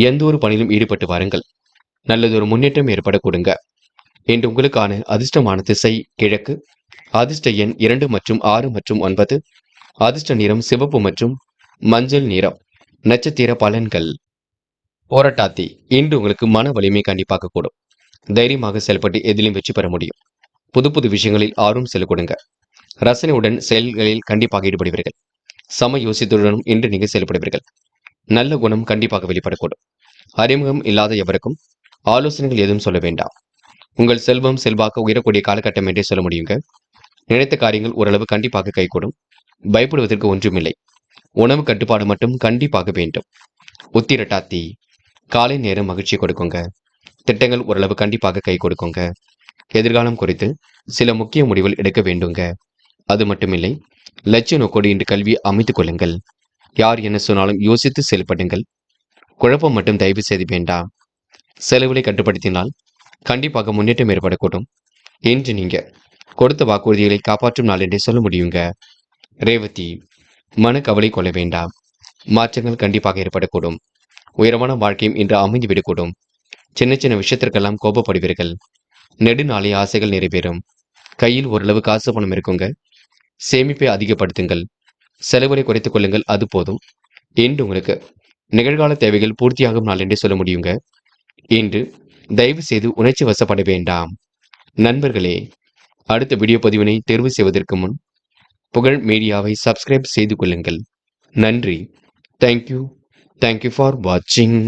எந்த ஒரு பணியிலும் ஈடுபட்டு வாருங்கள். நல்லதொரு முன்னேற்றம் ஏற்பட கொடுங்க. இன்று உங்களுக்கான அதிர்ஷ்டமான திசை கிழக்கு. அதிர்ஷ்ட எண் 2 மற்றும் 6 மற்றும் 9. அதிர்ஷ்ட நிறம் சிவப்பு மற்றும் மஞ்சள் நிறம். நட்சத்திர பலன்கள். போராட்டாத்தி. இன்று உங்களுக்கு மன வலிமை கண்டிப்பாக கூடும். தைரியமாக செயல்பட்டு எதிலும் வெற்றி பெற முடியும். புது புது விஷயங்களில் ஆர்வம் செலுத்த கொடுங்க. ரசனையுடன் செயல்களில் கண்டிப்பாக ஈடுபடுவீர்கள். சம யோசித்துடனும் இன்று நீங்கள் செயல்படுவீர்கள். நல்ல குணம் கண்டிப்பாக வெளிப்படக்கூடும். அறிமுகம் இல்லாத எவருக்கும் ஆலோசனைகள் எதுவும் சொல்ல வேண்டாம். உங்கள் செல்வம் செல்வாக்கு உயரக்கூடிய காலகட்டம் என்றே சொல்ல முடியுங்க. நினைத்த காரியங்கள் ஓரளவு கண்டிப்பாக கைகூடும். பயப்படுவதற்கு ஒன்றுமில்லை. உணவு கட்டுப்பாடு மட்டும் கண்டிப்பாக வேண்டும். உத்திரட்டாத்தி காலை நேரம் மகிழ்ச்சி கொடுக்குங்க. திட்டங்கள் ஓரளவு கண்டிப்பாக கை கொடுக்குங்க. எதிர்காலம் குறித்து சில முக்கிய முடிவுகள் எடுக்க வேண்டுங்க. அது மட்டுமில்லை, லட்சிய நோக்கோடு இன்று கல்வியை அமைத்துக் கொள்ளுங்கள். யார் என்ன சொன்னாலும் யோசித்து செயல்படுங்கள். குழப்பம் மட்டும் தயவு செய்து வேண்டாம். செலவுகளை கட்டுப்படுத்தினால் கண்டிப்பாக முன்னேற்றம் ஏற்படக்கூடும். இன்று நீங்க கொடுத்த வாக்குறுதிகளை காப்பாற்றும் நாள் என்றே சொல்ல முடியுங்க. ரேவதி மனக்கவலை கொள்ள வேண்டாம். மாற்றங்கள் கண்டிப்பாக ஏற்படக்கூடும். உயரமான வாழ்க்கையும் இன்று அமைந்துவிடக்கூடும். சின்ன சின்ன விஷயத்திற்கெல்லாம் கோபப்படுவீர்கள். நெடுநாளைய ஆசைகள் நிறைவேறும். கையில் ஓரளவு காசு பணம் இருக்குங்க. சேமிப்பை அதிகப்படுத்துங்கள். செலவுகளை குறைத்துக் கொள்ளுங்கள், அது போதும். இன்று உங்களுக்கு நிகழ்கால தேவைகள் பூர்த்தியாகும் நாள் என்றே சொல்ல முடியுங்க. இன்று தயவு செய்து உணர்ச்சி வசப்பட வேண்டாம். நண்பர்களே, அடுத்த வீடியோ பதிவினை தேர்வு செய்வதற்கு முன் புகழ் மீடியாவை சப்ஸ்கிரைப் செய்து கொள்ளுங்கள். நன்றி. தேங்க்யூ ஃபார் வாட்சிங்.